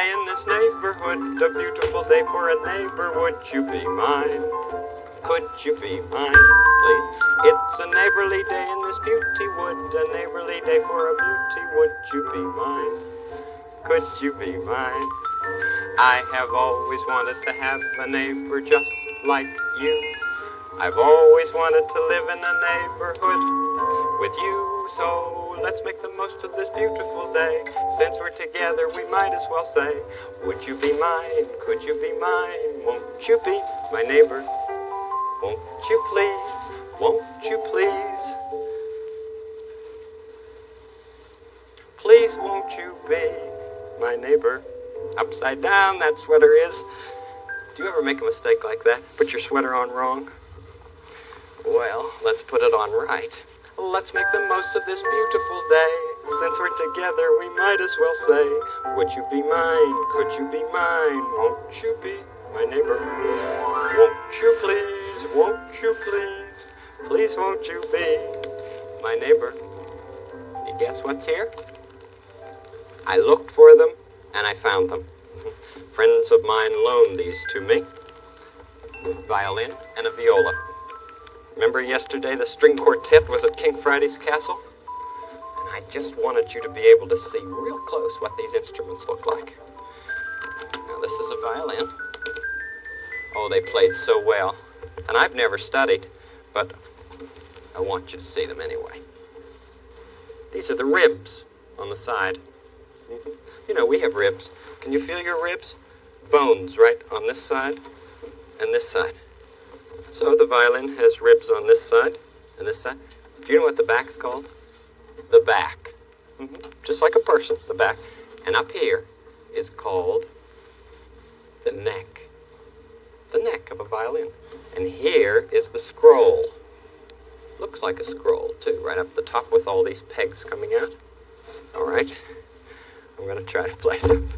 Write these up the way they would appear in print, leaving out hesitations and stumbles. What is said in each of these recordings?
day in this neighborhood, a beautiful day for a neighbor. Would you be mine? Could you be mine, please? It's a neighborly day in this beauty wood, a neighborly day for a beauty. Would you be mine? Could you be mine? I have always wanted to have a neighbor just like you. I've always wanted to live in a neighborhood with you. So let's make the most of this beautiful day. Since we're together, we might as well say, would you be mine? Could you be mine? Won't you be my neighbor? Won't you please? Won't you please? Please won't you be my neighbor? Upside down, that sweater is. Do you ever make a mistake like that? Put your sweater on wrong? Well, let's put it on right. Let's make the most of this beautiful day. Since we're together, we might as well say, would you be mine? Could you be mine? Won't you be my neighbor? Won't you please? Won't you please? Please won't you be my neighbor? You guess what's here? I looked for them and I found them. Friends of mine loaned these to me. A violin and a viola. Remember yesterday the string quartet was at King Friday's castle? And I just wanted you to be able to see real close what these instruments look like. Now this is a violin. Oh, they played so well. And I've never studied, but I want you to see them anyway. These are the ribs on the side. You know, we have ribs. Can you feel your ribs? Bones right on this side and this side. So the violin has ribs on this side and this side. Do you know what the back's called? The back. Just like a person, the back. And up here is called the neck. The neck of a violin. And here is the scroll. Looks like a scroll, too, right up the top with all these pegs coming out. All right. I'm going to try to play some.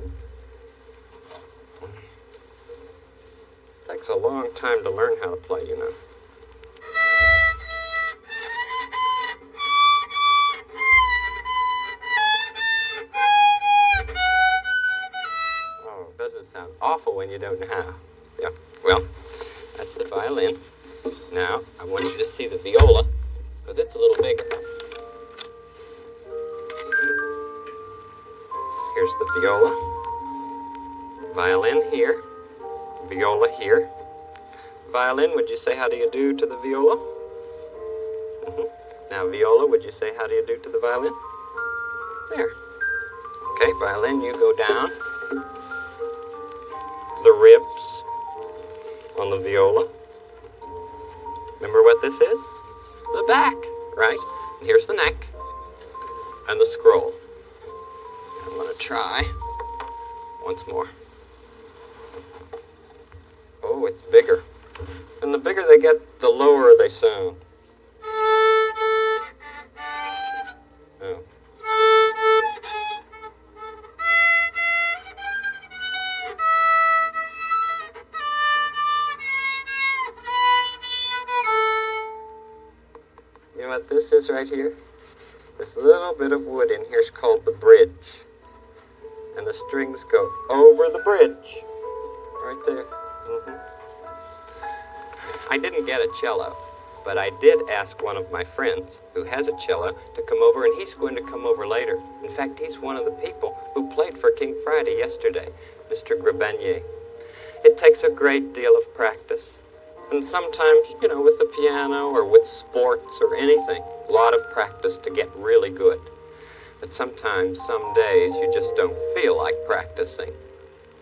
Takes a long time to learn how to play, you know. Oh, doesn't it sound awful when you don't know how? Yeah, well, that's the violin. Now, I want you to see the viola, because it's a little bigger. Here's the viola. Violin here. Viola here. Violin, would you say how do you do to the viola? Now, viola, would you say how do you do to the violin? There. Okay, violin, you go down. The ribs on the viola. Remember what this is? The back, right? And here's the neck and the scroll. I'm going to try once more. Oh, it's bigger. And the bigger they get, the lower they sound. Oh. You know what this is right here? This little bit of wood in here is called the bridge. And the strings go over the bridge. Right there. I didn't get a cello, but I did ask one of my friends who has a cello to come over, and he's going to come over later. In fact, he's one of the people who played for King Friday yesterday, Mr. Grabenier. It takes a great deal of practice. And sometimes, you know, with the piano or with sports or anything, a lot of practice to get really good. But sometimes, some days, you just don't feel like practicing.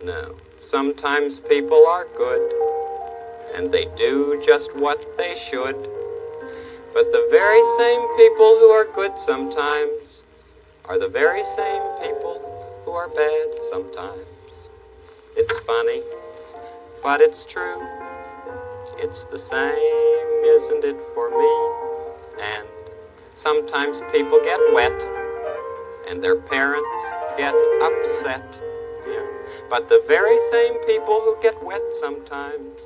No. Sometimes people are good, and they do just what they should. But the very same people who are good sometimes are the very same people who are bad sometimes. It's funny, but it's true. It's the same, isn't it, for me? And sometimes people get wet, and their parents get upset. Yeah. But the very same people who get wet sometimes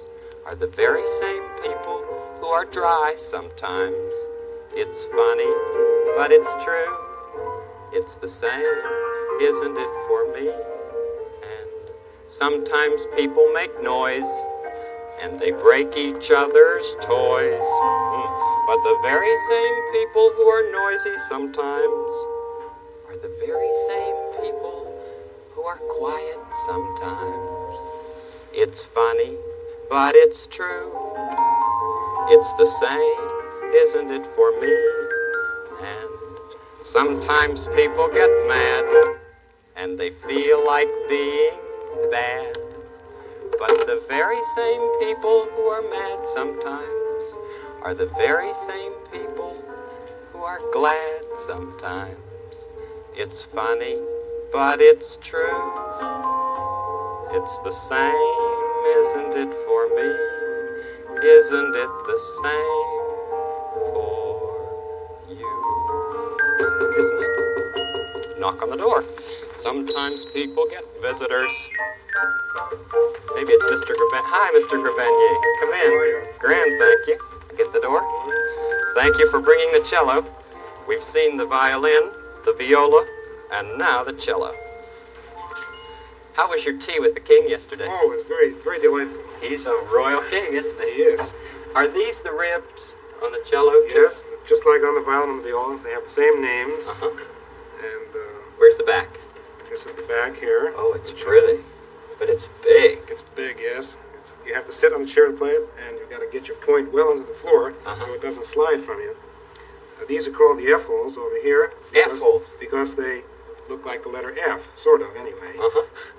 are the very same people who are dry sometimes. It's funny, but it's true. It's the same, isn't it, for me and Sometimes people make noise, and they break each other's toys. But the very same people who are noisy sometimes are the very same people who are quiet sometimes. It's funny, but it's true. It's the same, isn't it, for me? And sometimes people get mad, and they feel like being bad. But the very same people who are mad sometimes are the very same people who are glad sometimes. It's funny, but it's true. It's the same, isn't it, for me? Isn't it the same for you? Isn't it? Knock on the door. Sometimes people get visitors. Maybe it's Mr. Graven. Hi, Mr. Gravenier. Come in. Grand, thank you. Get the door. Thank you for bringing the cello. We've seen the violin, the viola, and now the cello. How was your tea with the king yesterday? Oh, it was very, very delightful. He's a royal king, isn't he? He is. Are these the ribs on the cello, too? Yes, just like on the violin and the viola. They have the same names. Uh-huh. And where's the back? this is the back here. Oh, it's pretty. But it's big. It's big, yes. You have to sit on the chair to play it, and you've got to get your point well into the floor so it doesn't slide from you. These are called the F holes over here. F holes? Because they look like the letter F, sort of, anyway.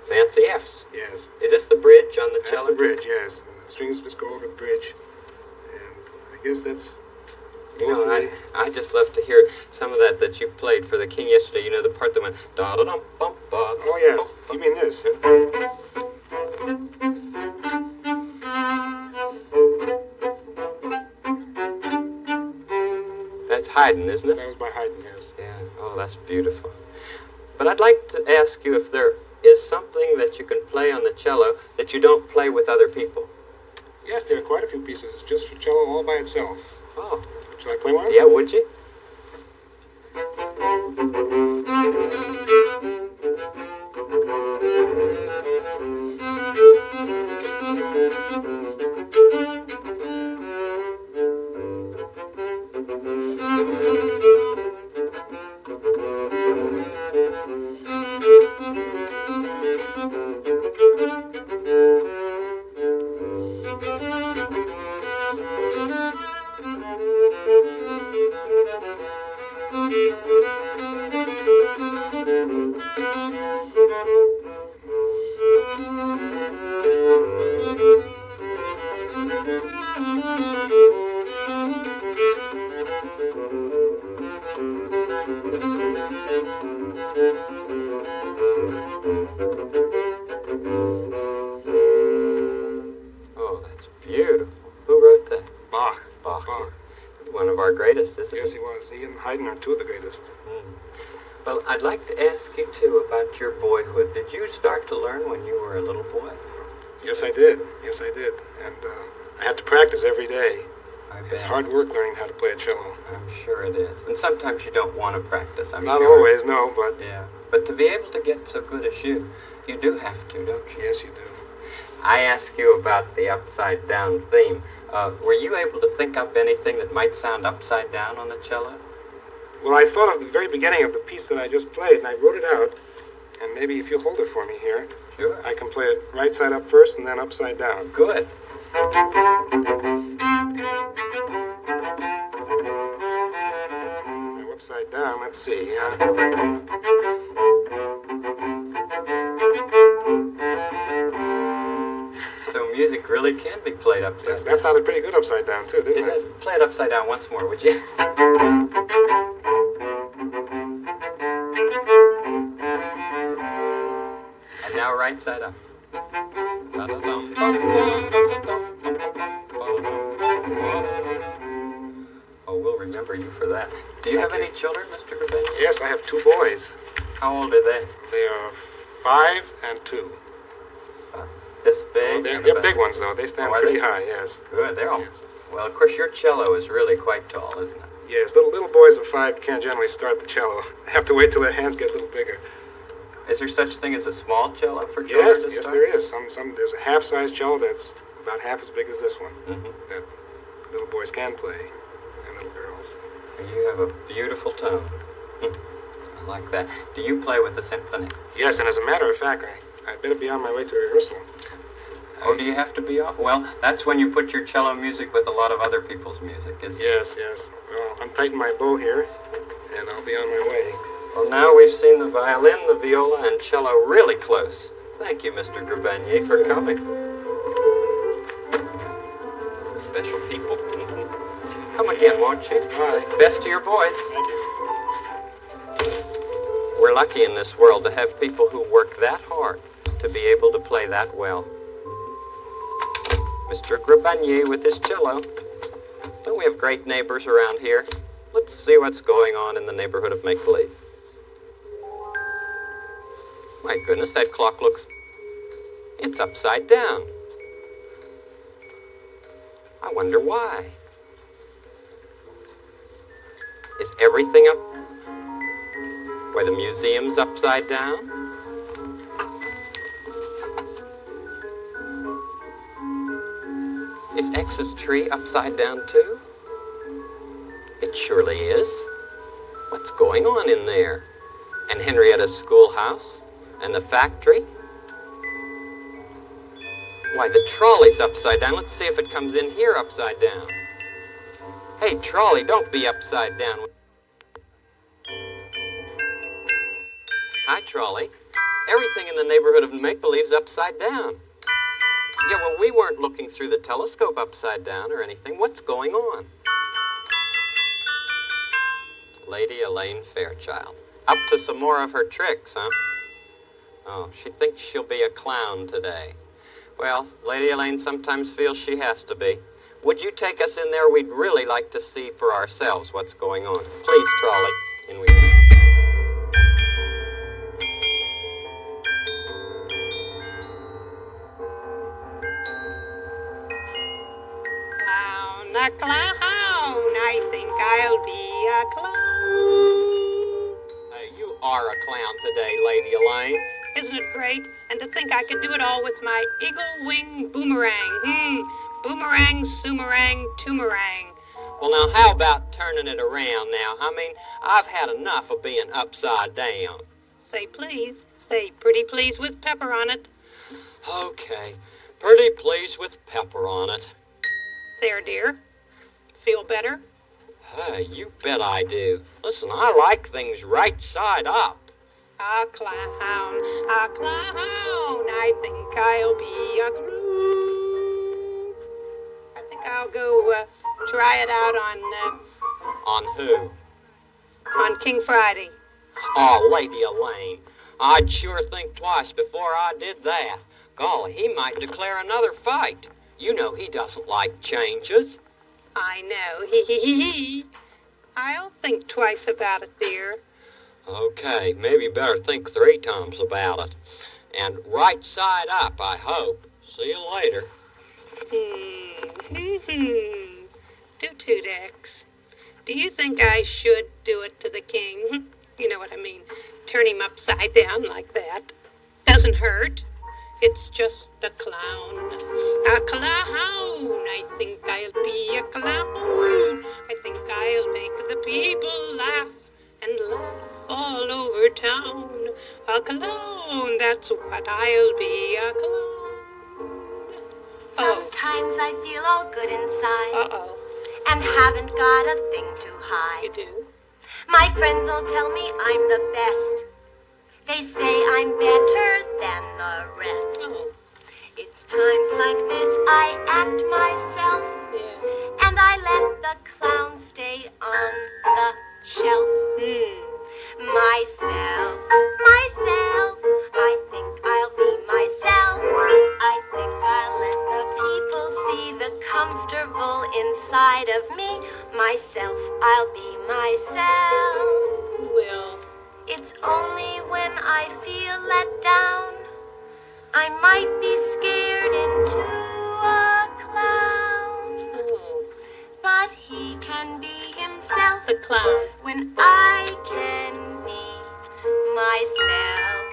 Fancy Fs. Yes. Is this the bridge on the cello? That's the bridge, yes. The strings just go over the bridge. And I guess that's mostly... I just love to hear some of that you played for the king yesterday. You know, the part that went da-da-dum-bum-bum. Oh, yes. You mean this. That's Haydn, isn't it? That was by Haydn, yes. Yeah. Oh, that's beautiful. But I'd like to ask you if there is something that you can play on the cello that you don't play with other people. Yes, there are quite a few pieces just for cello all by itself. Oh. Shall I play one? Yeah, would you? Oh, that's beautiful. Who wrote that? Bach. Bach. One of our greatest, isn't he? Yes, he was. He and Haydn are two of the greatest. Well, I'd like to ask you, too, about your boyhood. Did you start to learn when you were a little boy? Yes, I did. Yes, I did. And I had to practice every day. I bet. It's hard work learning how to play a cello. I'm sure it is. And sometimes you don't want to practice. Not always, no, but... Yeah. But to be able to get so good as you do have to, don't you? Yes, you do. I asked you about the upside down theme. Were you able to think up anything that might sound upside down on the cello? Well, I thought of the very beginning of the piece that I just played, and I wrote it out. And maybe if you hold it for me here, sure, I can play it right side up first and then upside down. Good. Now, upside down, let's see. So music really can be played upside down. That sounded pretty good upside down, too, didn't it? Play it upside down once more, would you? And now right side up. Oh, we'll remember you for that. Do you have any children, Mr. Gravenier? Yes, I have two boys. How old are they? They are 5 and 2. This big? They're big ones, though. They stand pretty high, yes. Good, they're all... Yes. Well, of course, your cello is really quite tall, isn't it? Yes, little boys of 5 can't generally start the cello. They have to wait till their hands get a little bigger. Is there such thing as a small cello for children Yes, to yes, start? there is. There's a half-size cello that's about half as big as this one that little boys can play and little girls. You have a beautiful tone. I like that. Do you play with the symphony? Yes, and as a matter of fact, I better be on my way to rehearsal. Oh, do you have to be off? Well, that's when you put your cello music with a lot of other people's music, isn't it? Yes, yes. Well, untighten my bow here, and I'll be on my way. Well, now we've seen the violin, the viola, and cello really close. Thank you, Mr. Grabanier, for coming. Special people. Come again, won't you? All right. Best to your boys. Thank you. We're lucky in this world to have people who work that hard to be able to play that well. Mr. Grabanier with his cello. Don't we have great neighbors around here? Let's see what's going on in the neighborhood of make-believe. My goodness, that clock looks... It's upside down. I wonder why. Is everything up? Why, the museum's upside down? Is X's tree upside down too? It surely is. What's going on in there? And Henrietta's schoolhouse? And the factory? Why, the trolley's upside down. Let's see if it comes in here upside down. Hey, trolley, don't be upside down. Hi, trolley. Everything in the neighborhood of make-believe's upside down. Yeah, well, we weren't looking through the telescope upside down or anything. What's going on? Lady Elaine Fairchild. Up to some more of her tricks, huh? Oh, she thinks she'll be a clown today. Well, Lady Elaine sometimes feels she has to be. Would you take us in there? We'd really like to see for ourselves what's going on. Please, trolley. In we go. A clown, I think I'll be a clown. Hey, you are a clown today, Lady Elaine. Isn't it great? And to think I could do it all with my eagle wing boomerang. Boomerang, soomerang, toomerang. Well, now, how about turning it around now? I mean, I've had enough of being upside down. Say please. Say pretty please with pepper on it. Okay, pretty please with pepper on it. There, dear. Feel better? Hey, you bet I do. Listen, I like things right side up. A clown, I think I'll be a clown. I think I'll go try it out On who? on King Friday. Oh, Lady Elaine, I'd sure think twice before I did that. Golly, he might declare another fight. You know he doesn't like changes. I know. He. I'll think twice about it, dear. Okay, maybe better think 3 times about it. And right side up, I hope. See you later. Toot, X. Do you think I should do it to the king? You know what I mean. Turn him upside down like that. Doesn't hurt. It's just a clown. A clown. I think I'll be a clown. I think I'll make the people laugh and laugh all over town. A clown, that's what I'll be, a clown. Sometimes I feel all good inside Uh-oh. and haven't got a thing to hide. You do? My friends all tell me I'm the best. They say I'm better than the rest. Oh, It's times like this I act myself, yes. and I let the clown stay on the shelf. Myself, I think I'll be myself. I think I'll let the people see the comfortable inside of me. Myself, I'll be myself. Well, It's only when I feel let down I might be scared into a clown. oh, But he can be himself the clown. when I can be myself.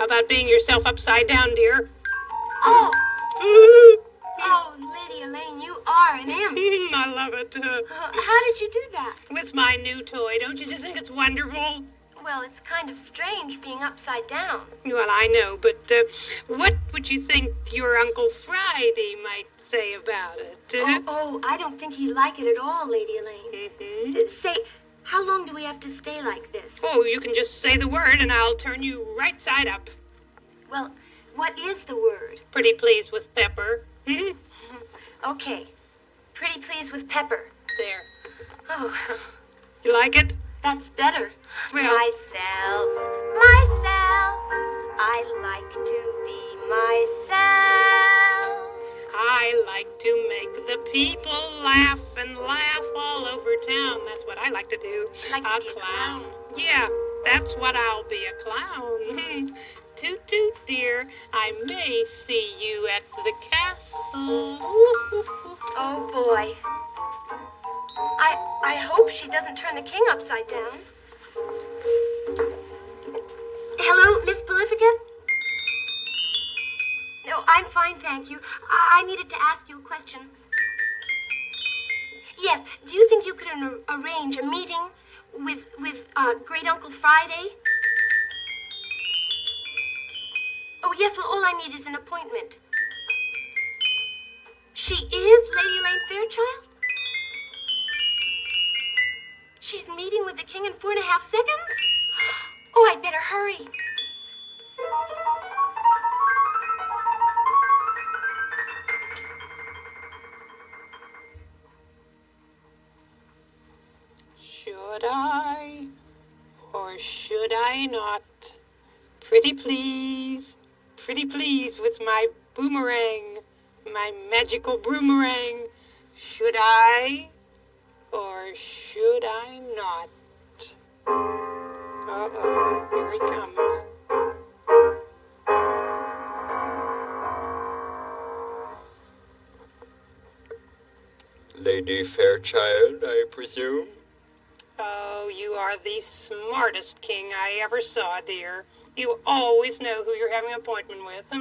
about being yourself upside down, dear? Oh! Oh, Lady Elaine, you are an imp. I love it. How did you do that? With my new toy. Don't you just think it's wonderful? Well, it's kind of strange being upside down. Well, I know, but what would you think your Uncle Friday might say about it? Oh, I don't think he'd like it at all, Lady Elaine. Mm-hmm. Say, how long do we have to stay like this? Oh, you can just say the word and I'll turn you right side up. Well, what is the word? Pretty pleased with Pepper. Okay. Pretty pleased with Pepper. There. Oh, You like it? that's better. Well, Myself. I like to be myself. I like to make the people laugh and laugh all over town. That's what I like to do. Likes to be a clown. Yeah, that's what I'll be, a clown. Toot toot, dear. I may see you at the castle. Oh, boy. I hope she doesn't turn the king upside down. Hello, Miss Prolifica? No, I'm fine, thank you. I needed to ask you a question. Yes, do you think you could arrange a meeting with Great Uncle Friday? Oh, yes, well, all I need is an appointment. She is Lady Elaine Fairchild? She's meeting with the king in 4.5 seconds? Oh, I'd better hurry. Should I or should I not? Pretty please with my boomerang, my magical boomerang. Should I or should I not? Uh-oh, here he comes. Lady Fairchild, I presume? Oh, you are the smartest king I ever saw, dear. You always know who you're having an appointment with.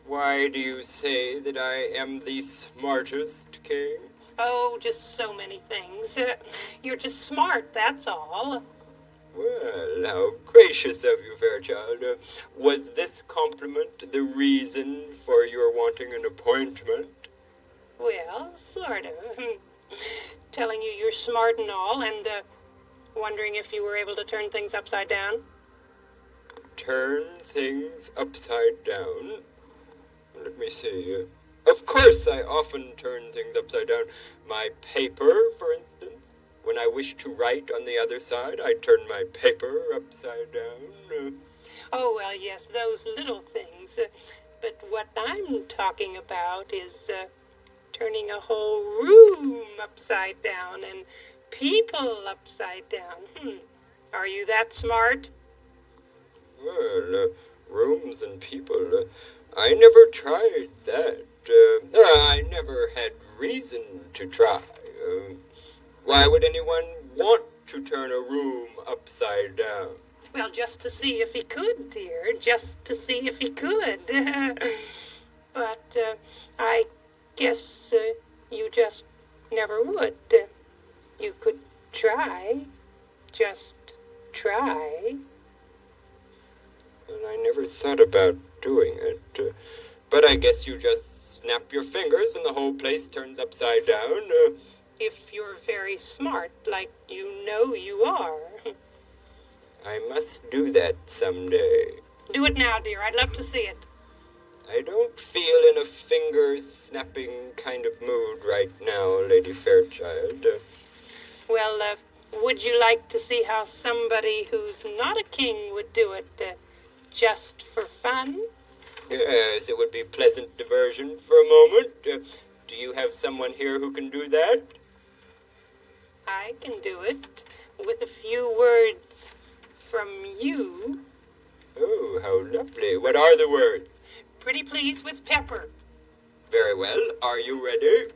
Why do you say that I am the smartest king? Oh, just so many things. You're just smart, that's all. Well, how gracious of you, Fairchild. Was this compliment the reason for your wanting an appointment? Well, sort of. Telling you you're smart and all, and wondering if you were able to turn things upside down. Turn things upside down? Let me see. Of course, I often turn things upside down. My paper, for instance. When I wish to write on the other side, I turn my paper upside down. Oh, well, yes, those little things. But what I'm talking about is turning a whole room upside down and people upside down. Are you that smart? Well, rooms and people, I never tried that. I never had reason to try. Why would anyone want to turn a room upside down? Well, just to see if he could, dear. Just to see if he could. But I guess you just never would. You could try. Just try. And I never thought about doing it. But I guess you just snap your fingers and the whole place turns upside down. If you're very smart, like you know you are. I must do that someday. Do it now, dear. I'd love to see it. I don't feel in a finger-snapping kind of mood right now, Lady Fairchild. Well, would you like to see how somebody who's not a king would do it, just for fun? Yes, it would be pleasant diversion for a moment. Do you have someone here who can do that? I can do it with a few words from you. Oh, how lovely. What are the words? Pretty pleased with Pepper. Very well. Are you ready?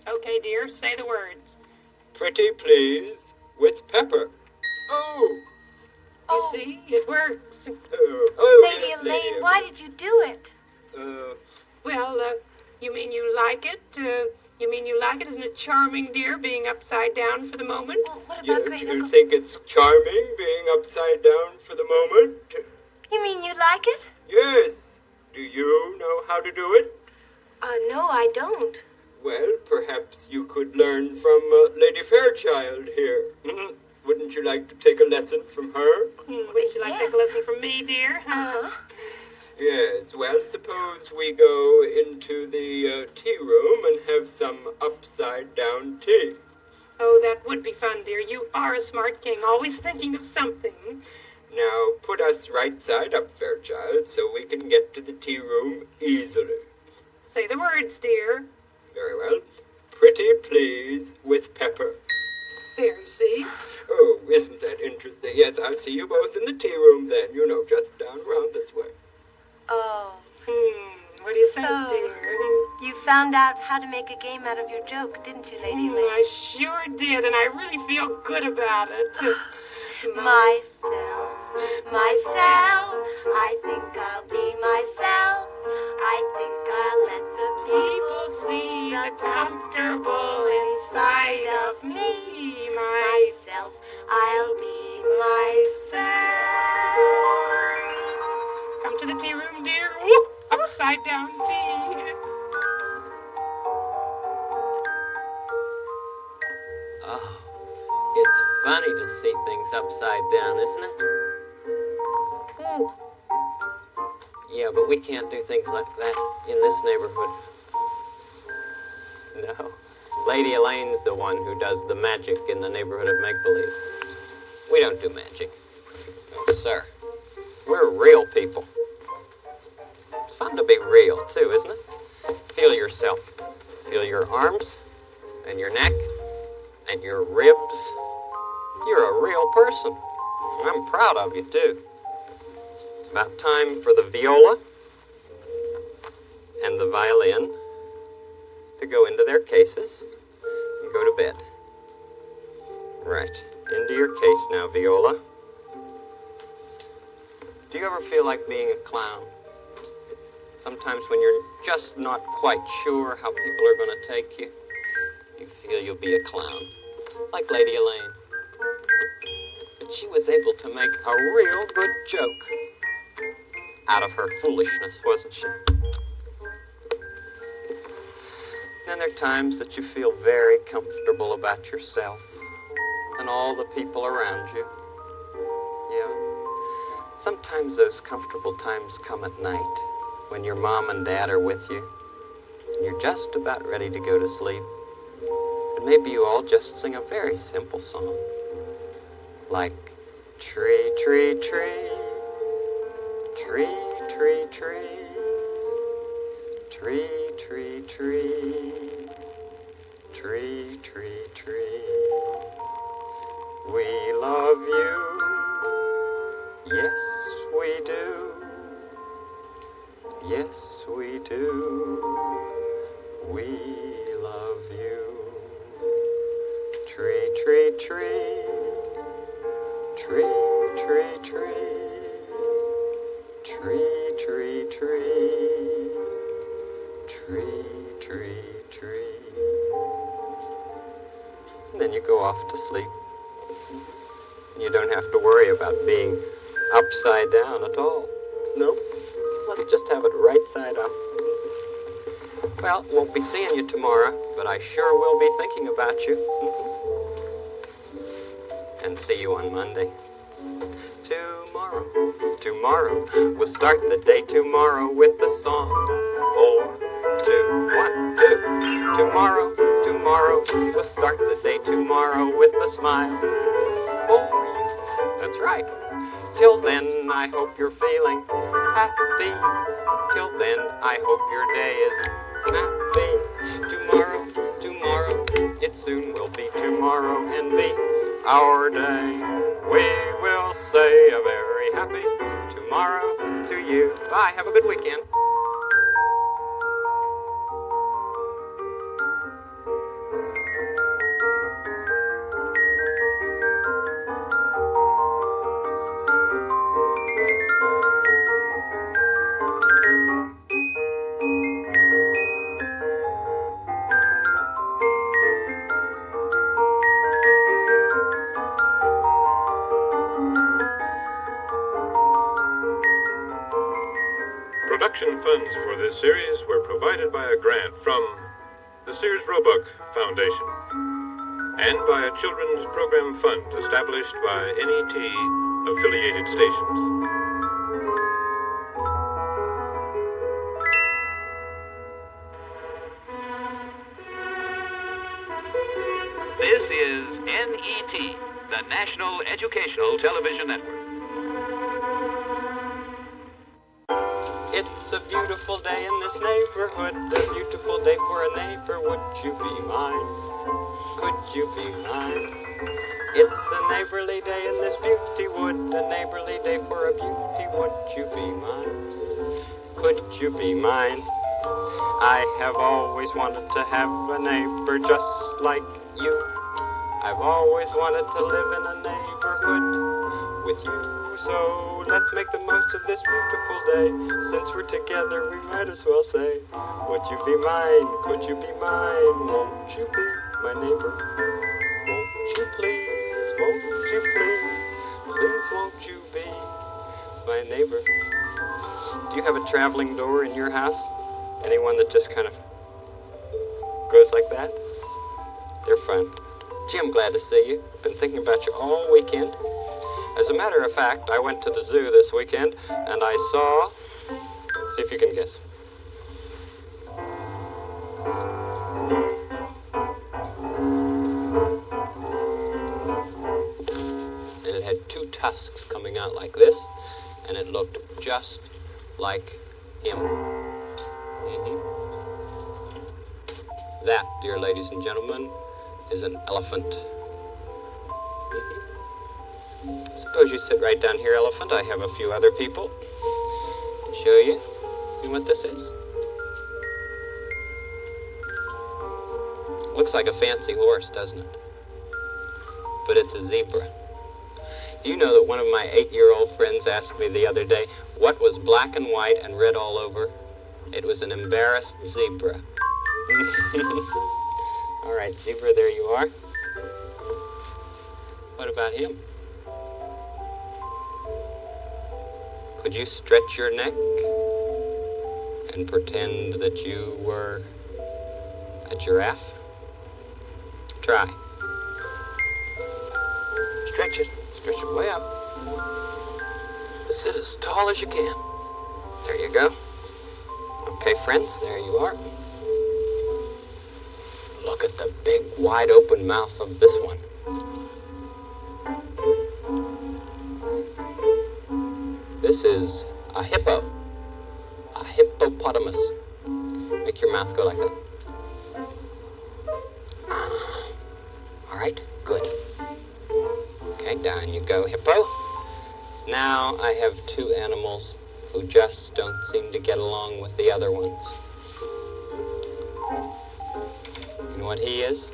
Okay, dear, say the words. Pretty please with Pepper. Oh, You see, it works. Lady yes, Elaine, why did you do it? Well, you mean you like it? You mean you like it? Isn't it charming, dear, being upside down for the moment? Well, what Yeah, about do Great you Uncle? think it's charming being upside down for the moment? You mean you like it? Yes. Do you know how to do it? No, I don't. Well, perhaps you could learn from Lady Fairchild here. Wouldn't you like to take a lesson from her? Wouldn't you like to take a lesson from me, dear? Uh-huh. Yes, well, suppose we go into the tea room and have some upside-down tea. Oh, that would be fun, dear. You are a smart king, always thinking of something. Now, put us right side up, Fairchild, so we can get to the tea room easily. Say the words, dear. Very well. Pretty please with pepper. There, see? Oh, isn't that interesting? Yes, I'll see you both in the tea room then. You know, just down around this way. Oh. What do you think, So, dear? you found out how to make a game out of your joke, didn't you, Lady Elaine? I sure did, and I really feel good about it. Myself, myself, I think I'll be myself. I think I'll let the people see the comfortable inside of me. Myself, I'll be myself. Come to the tea room, dear. Woo! Upside down tea. Oh, it's funny to see things upside down, isn't it? Yeah, but we can't do things like that in this neighborhood. No. Lady Elaine's the one who does the magic in the neighborhood of make-believe. We don't do magic. No, sir. We're real people. It's fun to be real, too, isn't it? Feel yourself. Feel your arms and your neck and your ribs. You're a real person. And I'm proud of you, too. It's about time for the viola and the violin to go into their cases and go to bed. Right. Into your case now, viola. Do you ever feel like being a clown? Sometimes when you're just not quite sure how people are going to take you, you feel you'll be a clown, like Lady Elaine. But she was able to make a real good joke out of her foolishness, wasn't she? Then there are times that you feel very comfortable about yourself and all the people around you. Yeah. Sometimes those comfortable times come at night when your mom and dad are with you and you're just about ready to go to sleep. And maybe you all just sing a very simple song, like tree, tree, tree, tree, tree, tree, tree, tree, tree, tree, tree, tree. We love you, yes we do, yes we do, we love you. Tree, tree, tree, tree, tree, tree, tree, tree, tree, tree, tree, tree. And then you go off to sleep. You don't have to worry about being upside down at all. No, let's just have it right side up. Well, won't be seeing you tomorrow, but I sure will be thinking about you. And see you on Monday. Tomorrow, we'll start the day tomorrow with the song. Or two, 1, 2. Tomorrow, we'll start the day tomorrow with a smile. For you, that's right. Till then, I hope you're feeling happy. Till then, I hope your day is snappy. Tomorrow, it soon will be tomorrow and be our day. We will say a very happy tomorrow to you. Bye, have a good weekend. Production funds for this series were provided by a grant from the Sears Roebuck Foundation and by a children's program fund established by NET affiliated stations. This is NET, the National Educational Television Network. It's a beautiful day in this neighborhood, a beautiful day for a neighbor. Would you be mine? Could you be mine? It's a neighborly day in this beauty wood, a neighborly day for a beauty. Would you be mine? Could you be mine? I have always wanted to have a neighbor just like you. I've always wanted to live in a neighborhood with you. So let's make the most of this beautiful day. Since we're together, we might as well say, would you be mine? Could you be mine? Won't you be my neighbor? Won't you please? Won't you please? Please won't you be my neighbor? Do you have a traveling door in your house? Anyone that just kind of goes like that? They're fun. Gee, I'm glad to see you. Been thinking about you all weekend. As a matter of fact, I went to the zoo this weekend and I saw... See if you can guess. And it had two tusks coming out like this, and it looked just like him. That, dear ladies and gentlemen, is an elephant. Suppose you sit right down here, elephant. I have a few other people to show you what this is. Looks like a fancy horse, doesn't it? But it's a zebra. Do you know that one of my 8-year-old friends asked me the other day, what was black and white and red all over? It was an embarrassed zebra. All right, zebra, there you are. What about him? Could you stretch your neck and pretend that you were a giraffe? Try. Stretch it. Stretch it way up. Sit as tall as you can. There you go. Okay, friends, there you are. Look at the big, wide open mouth of this one. This is a hippo. A hippopotamus. Make your mouth go like that. All right, good. Okay, down you go, hippo. Now I have two animals who just don't seem to get along with the other ones. You know what he is?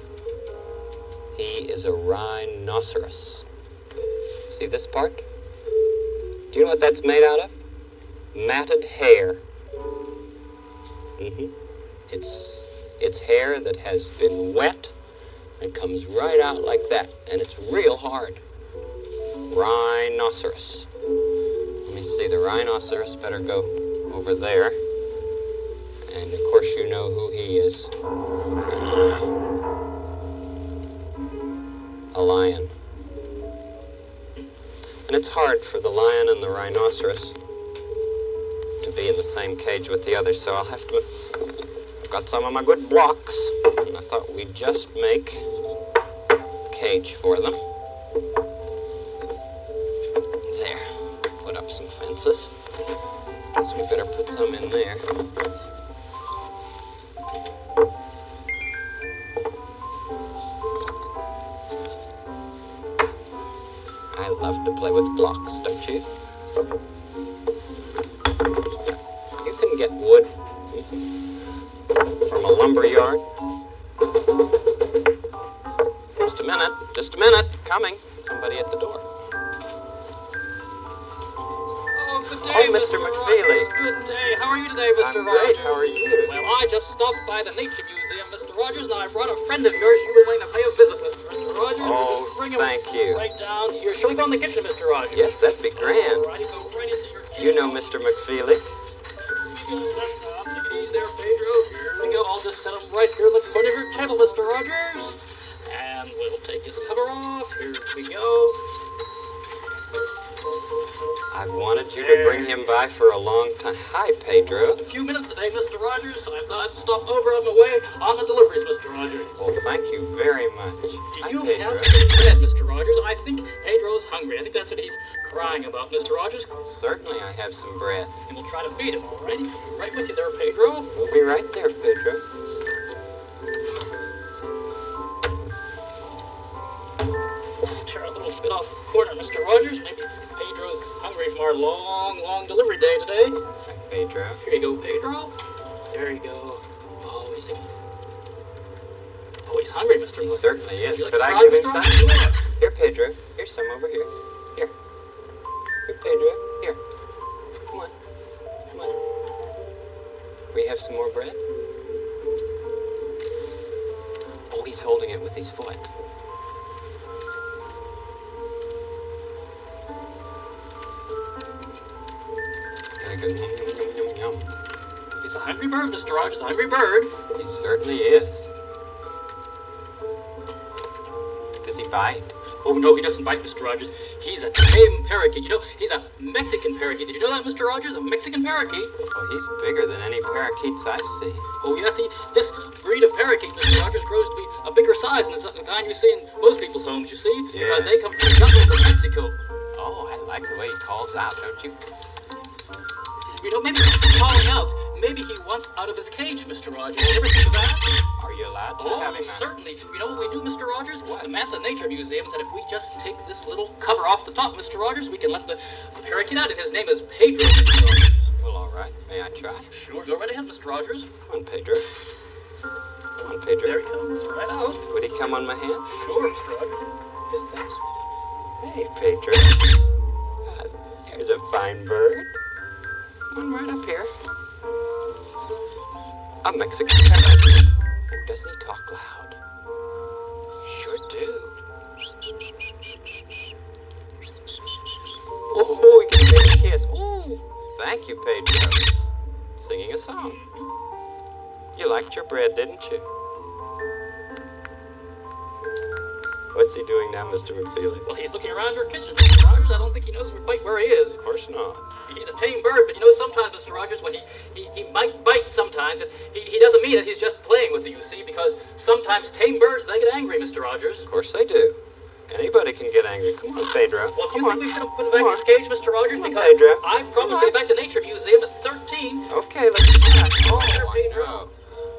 He is a rhinoceros. See this part? Do you know what that's made out of? Matted hair. It's hair that has been wet and comes right out like that, and it's real hard. Rhinoceros. Let me see, the rhinoceros better go over there. And of course you know who he is. A lion. And it's hard for the lion and the rhinoceros to be in the same cage with the others, so I'll have to... I've got some of my good blocks, and I thought we'd just make a cage for them. There. Put up some fences. Guess we better put some in there. I love to play with blocks, don't you? You can get wood from a lumber yard. Just a minute, coming. Somebody at the door. Oh, good day, Mr. McFeely. Rogers. Good day. How are you today, Mr. I'm Rogers? great, how are you? Well, I just stopped by the Nature Museum, Mr. Rogers, and I brought a friend of yours you were willing to pay a visit with, Mr. Rogers. Oh, Just bring him thank you. right down here. Shall we go in the kitchen, Mr. Rogers? Yes, that'd be grand. All righty, go right into your kitchen. You know Mr. McFeely. Take it easy there, Pedro. Here we go. I'll just set him right here in the corner of your table, Mr. Rogers. And we'll take his cover off. Here we go. I've wanted you to bring him by for a long time. Hi, Pedro. A few minutes today, Mr. Rogers. I thought I'd stop over on the way on the deliveries, Mr. Rogers. Well, thank you very much. Do you have some bread, Mr. Rogers? I think Pedro's hungry. I think that's what he's crying about, Mr. Rogers. Certainly I have some bread. And we'll try to feed him, all right? Right with you there, Pedro. We'll be right there, Pedro. Tear a little bit off the corner, Mr. Rogers. Maybe Pedro's hungry from our long, long delivery day today. Pedro. Here you go, Pedro. There you go. Oh, he's hungry, Mr. He Rogers. certainly is. Would you like Could to I try, give him Mr. some? Rogers? Here, Pedro. Here's some over here. Here. Here, Pedro. Here. Come on. Come on. We have some more bread? Oh, he's holding it with his foot. Very good. Yum, yum, yum, yum, yum. He's a hungry bird, Mr. Rogers. A hungry bird. He certainly is. Does he bite? Oh, no, he doesn't bite, Mr. Rogers. He's a tame parakeet. You know, he's a Mexican parakeet. Did you know that, Mr. Rogers? A Mexican parakeet. Well, he's bigger than any parakeets I've seen. Oh, yes, this breed of parakeet, Mr. Rogers, grows to be a bigger size than the kind you see in most people's homes, you see? Yeah. Because they come from the jungles of Mexico. Oh, I like the way he calls out, don't you? You know, maybe he's calling out. Maybe he wants out of his cage, Mr. Rogers. You ever think of that? Are you allowed to Oh, have him out? certainly. You know what we do, Mr. Rogers? What? The Manta Nature Museum said if we just take this little cover off the top, Mr. Rogers, we can let the parakeet out, and his name is Pedro, Mr. Rogers. Well, all right. May I try? Sure, go right ahead, Mr. Rogers. Come on, Pedro. Come on, Pedro. There he comes, right out. Would he come on my hand? Sure, Mr. Rogers. Isn't that so? Hey, Pedro. There's a fine bird. One right up here. A Mexican parrot. Oh, doesn't he talk loud? Sure do. Oh, he can take a kiss. Oh, thank you, Pedro. Singing a song. You liked your bread, didn't you? What's he doing now, Mr. McFeely? Well, he's looking around your kitchen, Mr. Rogers. I don't think he knows quite where he is. Of course not. He's a tame bird, but you know, sometimes, Mr. Rogers, when he might bite sometimes, he doesn't mean that he's just playing with you, see, because sometimes tame birds, they get angry, Mr. Rogers. Of course they do. Anybody can get angry. Come on, Pedro. Well, do Come you on. think we should have put him back in his cage, Mr. Rogers? Come on, Because Pedro. I promised Come to go back to Nature Museum at 13. Okay, let's try. Oh, There, I Pedro. know.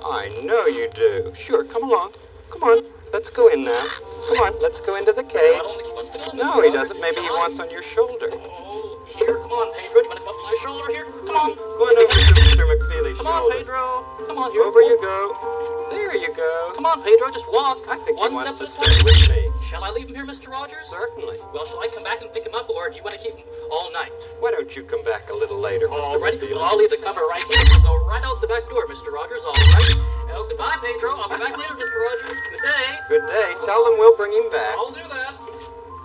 I know you do. Sure, come along. Come on. Let's go in now. Come on, let's go into the I cage. don't think he wants to go. No, Mr. he Rogers. doesn't. Maybe he Come on. wants on your shoulder. Oh, here, come on, Pedro. Do you want to come up on my shoulder here? Come on. Go on over to Mr. McFeely's Come on, shoulder. Pedro. Come on, here. Over you go. There you go. Come on, Pedro. Just walk. I think One he wants to step at a stay time. with me. Shall I leave him here, Mr. Rogers? Certainly. Well, shall I come back and pick him up, or do you want to keep him all night? Why don't you come back a little later, Mr. All right. McFeely? Well, I'll leave the cover right here. We'll go right out the back door, Mr. Rogers. All right. Oh, goodbye, Pedro. I'll be back later, Mr. Rogers. Good day. Good day. Tell them we'll bring him back. I'll do that.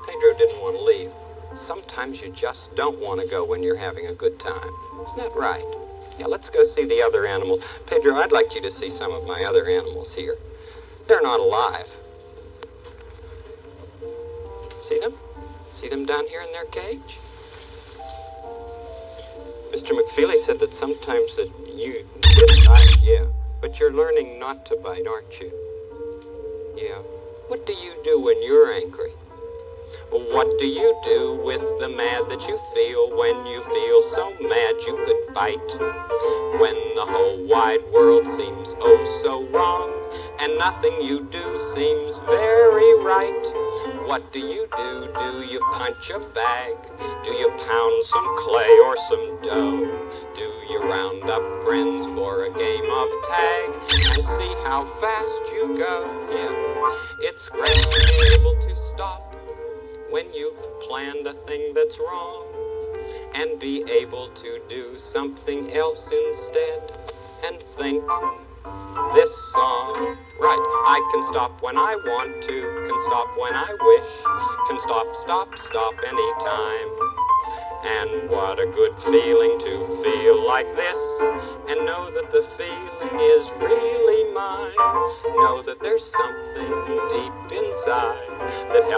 Pedro didn't want to leave. Sometimes you just don't want to go when you're having a good time. Isn't that right? Yeah, let's go see the other animals. Pedro, I'd like you to see some of my other animals here. They're not alive. See them? See them down here in their cage? Mr. McFeely said that sometimes that you did bite, yeah. But you're learning not to bite, aren't you? Yeah. What do you do when you're angry? What do you do with the mad that you feel when you feel so mad you could bite? When the whole wide world seems oh so wrong, and nothing you do seems very right. What do? Do you punch a bag? Do you pound some clay or some dough? Do you round up friends for a game of tag and see how fast you go? Yeah, it's great to be able to stop when you've planned a thing that's wrong and be able to do something else instead and think this song. Right, I can stop when I want to, can stop when I wish, can stop anytime. And what a good feeling to feel like this,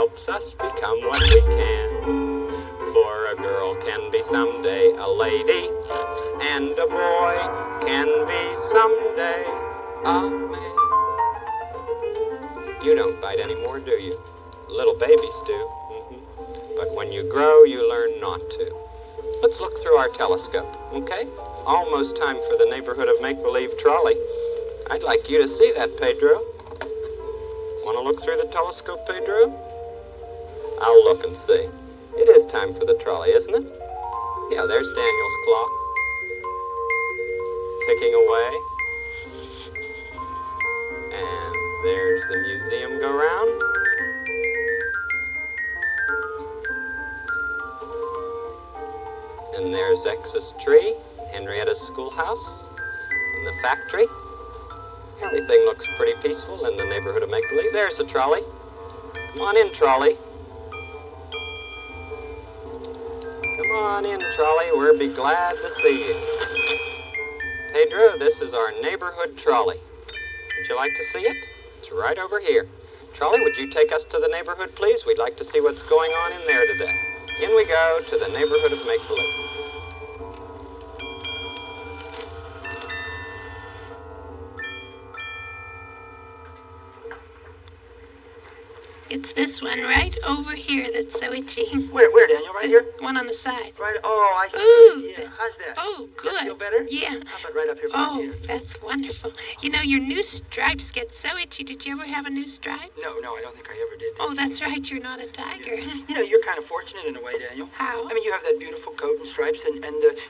helps us become what we can. For a girl can be someday a lady, and a boy can be someday a man. You don't bite anymore, do you? Little babies do. But when you grow, you learn not to. Let's look through our telescope, okay? Almost time for the neighborhood of make-believe trolley. I'd like you to see that, Pedro. Want to look through the telescope, Pedro? I'll look and see. It is time for the trolley, isn't it? Yeah, there's Daniel's clock. Ticking away. And there's the museum go round. And there's X's tree, Henrietta's schoolhouse, and the factory. Everything looks pretty peaceful in the neighborhood of make-believe. There's the trolley. Come on in, trolley. Come on in, trolley. We'll be glad to see you. Pedro, this is our neighborhood trolley. Would you like to see it? It's right over here. Trolley, would you take us to the neighborhood, please? We'd like to see what's going on in there today. In we go to the neighborhood of make-believe. It's this one right over here that's so itchy. Where, Daniel? Right here? One on the side. Right. Oh, I see. Ooh, Yeah. How's that? Oh, good. You feel better? Yeah. How about right up here? Oh, Here? that's wonderful. You know, your new stripes get so itchy. Did you ever have a new stripe? No, I don't think I ever did. Oh, that's right. You're not a tiger. You know, you're kind of fortunate in a way, Daniel. How? I mean, you have that beautiful coat and stripes, and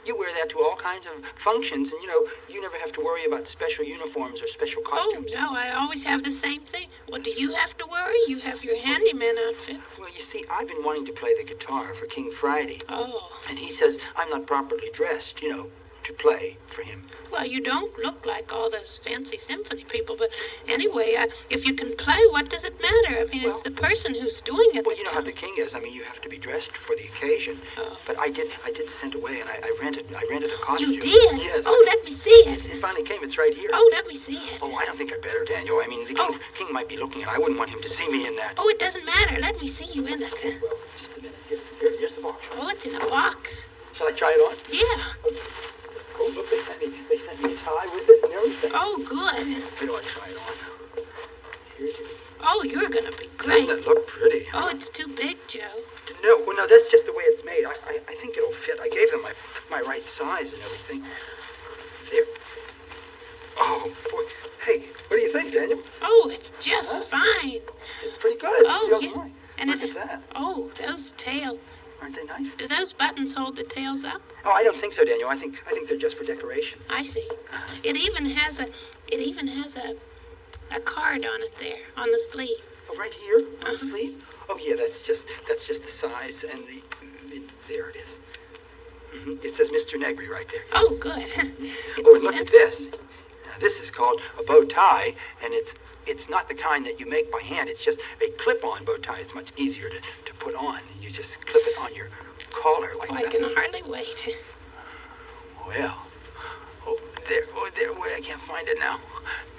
you wear that to all kinds of functions, and, you never have to worry about special uniforms or special costumes. Oh, no, I always have the same thing. What do you have to worry? You have your handyman outfit. Well, you see, I've been wanting to play the guitar for King Friday. Oh. And he says I'm not properly dressed, to play for him. Well, you don't look like all those fancy symphony people, but anyway, if you can play, what does it matter? I mean, it's the person who's doing it. Well, you know how the king is. I mean, you have to be dressed for the occasion. Oh. But I did send away, and I rented a costume. You did? Yes. Oh, let me see it. It finally came. It's right here. Oh, let me see it. Oh, I don't think I better, Daniel. I mean, the king might be looking, and I wouldn't want him to see me in that. Oh, it doesn't matter. Let me see you in it. Well, just a minute. Here's the box. Oh, it's in a box. Shall I try it on? Yeah. Oh, look, they sent me a tie with it and everything. Oh, good. Where do I try it on? Here it is. Oh, you're going to be great. Doesn't it look pretty? Oh, it's too big, Joe. No, that's just the way it's made. I think it'll fit. I gave them my right size and everything. There. Oh, boy. Hey, what do you think, Daniel? Oh, it's just fine. It's pretty good. Oh, Feels yeah. nice. And Look at that. Oh, those tails. Aren't they nice? Do those buttons hold the tails up? Oh, I don't think so, Daniel. I think they're just for decoration. I see. It even has a card on it there, on the sleeve. Oh, right here on the sleeve? Oh, yeah, that's just the size and the there it is. It says Mr. Negri right there. Oh, good. Oh, and look at this. Now, this is called a bow tie, and it's not the kind that you make by hand. It's just a clip-on bow tie. It's much easier to put on. You just clip it on your collar like that. I can hardly wait. Well, there, wait, I can't find it now.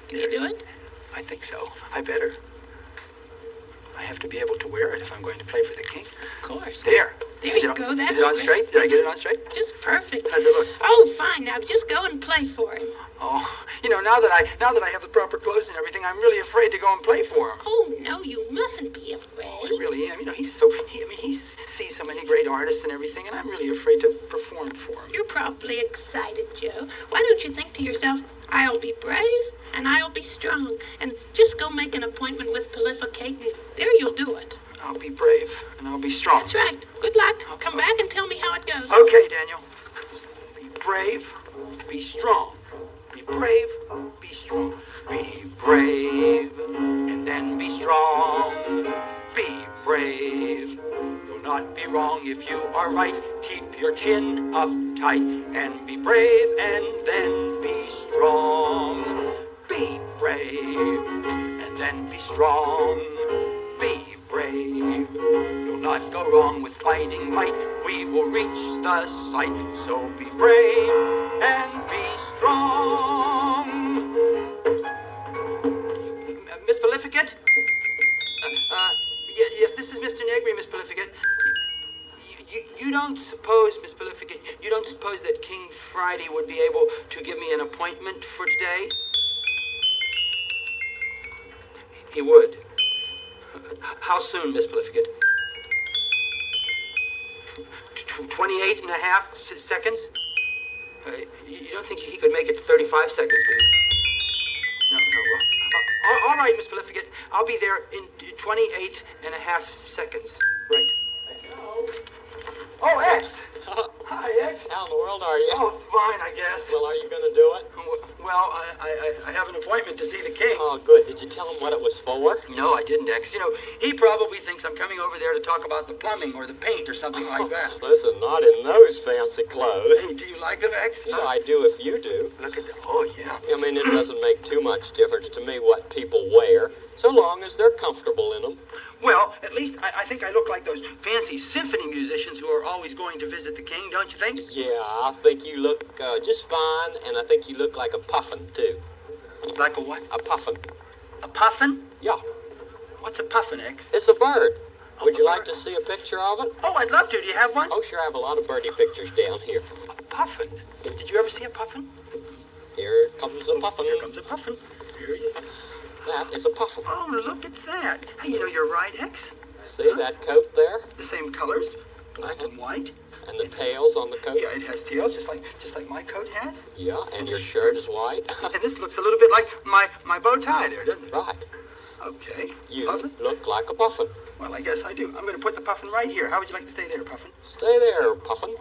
Can you do it? I think so. I better. I have to be able to wear it if I'm going to play for the king. Of course. There. There you go. That's Is it on great. straight? Did I get it on straight? Just perfect. How's it look? Oh, fine. Now just go and play for him. Oh, now that I have the proper clothes and everything, I'm really afraid to go and play for him. Oh, no, you mustn't be afraid. I really am. He sees so many great artists and everything, and I'm really afraid to perform for him. You're probably excited, Joe. Why don't you think to yourself, I'll be brave and I'll be strong, and just go make an appointment with Prolificate, and there you'll do it. I'll be brave and I'll be strong. That's right. Good luck. Come back and tell me how it goes. Okay, Daniel. Be brave, be strong. Be brave, be strong. Be brave, and then be strong. Be brave. You'll not be wrong if you are right. Keep your chin up tight and be brave, and then be strong. Be brave, and then be strong. Be brave. You'll not go wrong with fighting might. We will reach the sight. So be brave and be strong. Miss Prolificate? Yes, this is Miss that King Friday would be able to give me an appointment for today? He would. How soon, Miss Maleficent? 28 and a half seconds? You don't think he could make it 35 seconds, do you? No. All right, Miss Maleficent. I'll be there in 28 and a half seconds. Right. Oh, X! Hi, X. How in the world are you? Oh, fine, I guess. Well, are you going to do it? Well, I have an appointment to see the king. Oh, good. Did you tell him what it was for? No, I didn't, X. You know, he probably thinks I'm coming over there to talk about the plumbing or the paint or something like that. Listen, not in those fancy clothes. Hey, do you like them, X? Yeah, I do if you do. Look at them. Oh, yeah. I mean, it doesn't make too much difference to me what people wear, so long as they're comfortable in them. Well, at least I think I look like those fancy symphony musicians who are always going to visit the king, don't you think? Yeah, I think you look just fine, and I think you look like a puffin, too. Like a what? A puffin. A puffin? Yeah, What's a puffin, X? it's a bird. Would you a like bird. to see a picture of it? Oh, I'd love to. Do you have one? Oh, sure, I have a lot of birdie pictures down here. A puffin. Did you ever see a puffin? Here comes a puffin. Here comes a puffin. Here he is. That is a puffin. Oh, look at that. Hey, you know, you're right, X. See that coat there? The same colors, black and white. And the tails on the coat? Yeah, it has tails, just like my coat has. Yeah, and your shirt is white. And this looks a little bit like my bow tie there, doesn't it? Right. Okay. You Puffin? look like a puffin. Well, I guess I do. I'm going to put the puffin right here. How would you like to stay there, puffin? Stay there, puffin.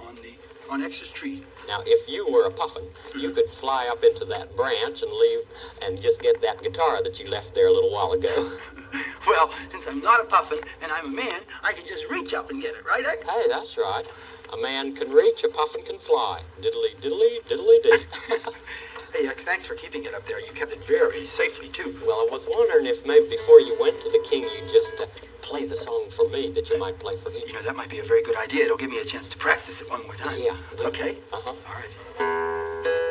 On X's tree. Now, if you were a puffin, you could fly up into that branch and leave and just get that guitar that you left there a little while ago. Well, since I'm not a puffin and I'm a man, I can just reach up and get it, right, X? Hey, that's right. A man can reach, a puffin can fly. Diddly, diddly, diddly, dee. Hey, X, thanks for keeping it up there. You kept it very safely, too. Well, I was wondering if maybe before you went to the king, you'd just play the song for me that you might play for him. You know, that might be a very good idea. It'll give me a chance to practice it one more time. Yeah. Okay? Uh-huh. All right.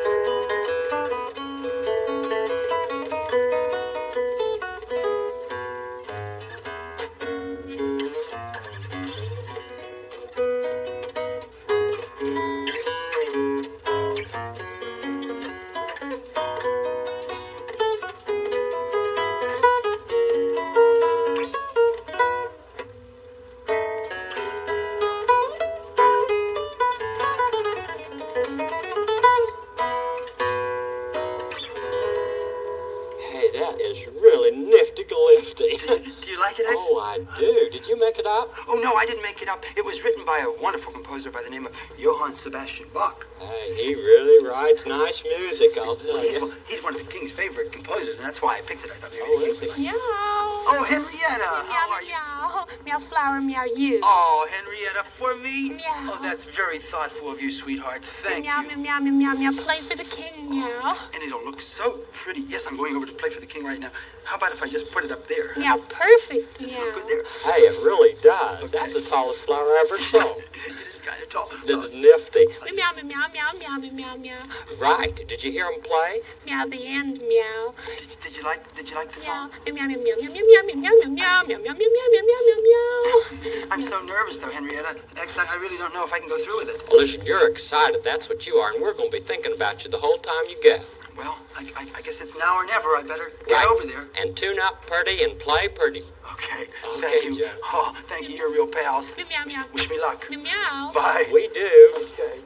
Hey, that is really nifty-lifty. Do you like it, X? Oh, I do. Did you make it up? Oh, no, I didn't make it up. It was written by a wonderful composer by the name of Johann Sebastian Bach. Hey, he really writes nice music, I'll tell you. He's one of the king's favorite composers, and that's why I picked it. I thought maybe Oh, the is king he? would like it. Meow. Oh, Henrietta, how are you? Meow. Meow flower, meow you. Oh, Henrietta, for me? Meow. Oh, that's very thoughtful of you, sweetheart. Thank Meow, you. meow, meow, meow, meow. Play for the king, meow. And it'll look so pretty. Yes, I'm going over to play for the king right now. How about if I just put it up there? Meow, perfect, Does it meow. look good there? Hey, it really does. Okay. That's the tallest flower I ever saw. It is kind of tall. This is nifty. Meow, meow, meow, meow, meow, meow, meow. Right. Did you hear him play? Meow, the end, meow. Did you like the Meow, song? meow, meow, meow, meow, meow, meow, meow, meow, meow, meow, meow, meow, meow, meow, meow, meow. I'm so nervous, though, Henrietta. I really don't know if I can go through with it. Well, listen, you're excited. That's what you are, and we're going to be thinking about you the whole time you go. Well, I guess it's now or never. I better get Right. over there. And tune up pretty and play pretty. Okay. Okay, Thank you. Joe. Oh, thank you. You're real pals. Meow, meow, Wish me luck. meow, meow. Bye. We do. Okay.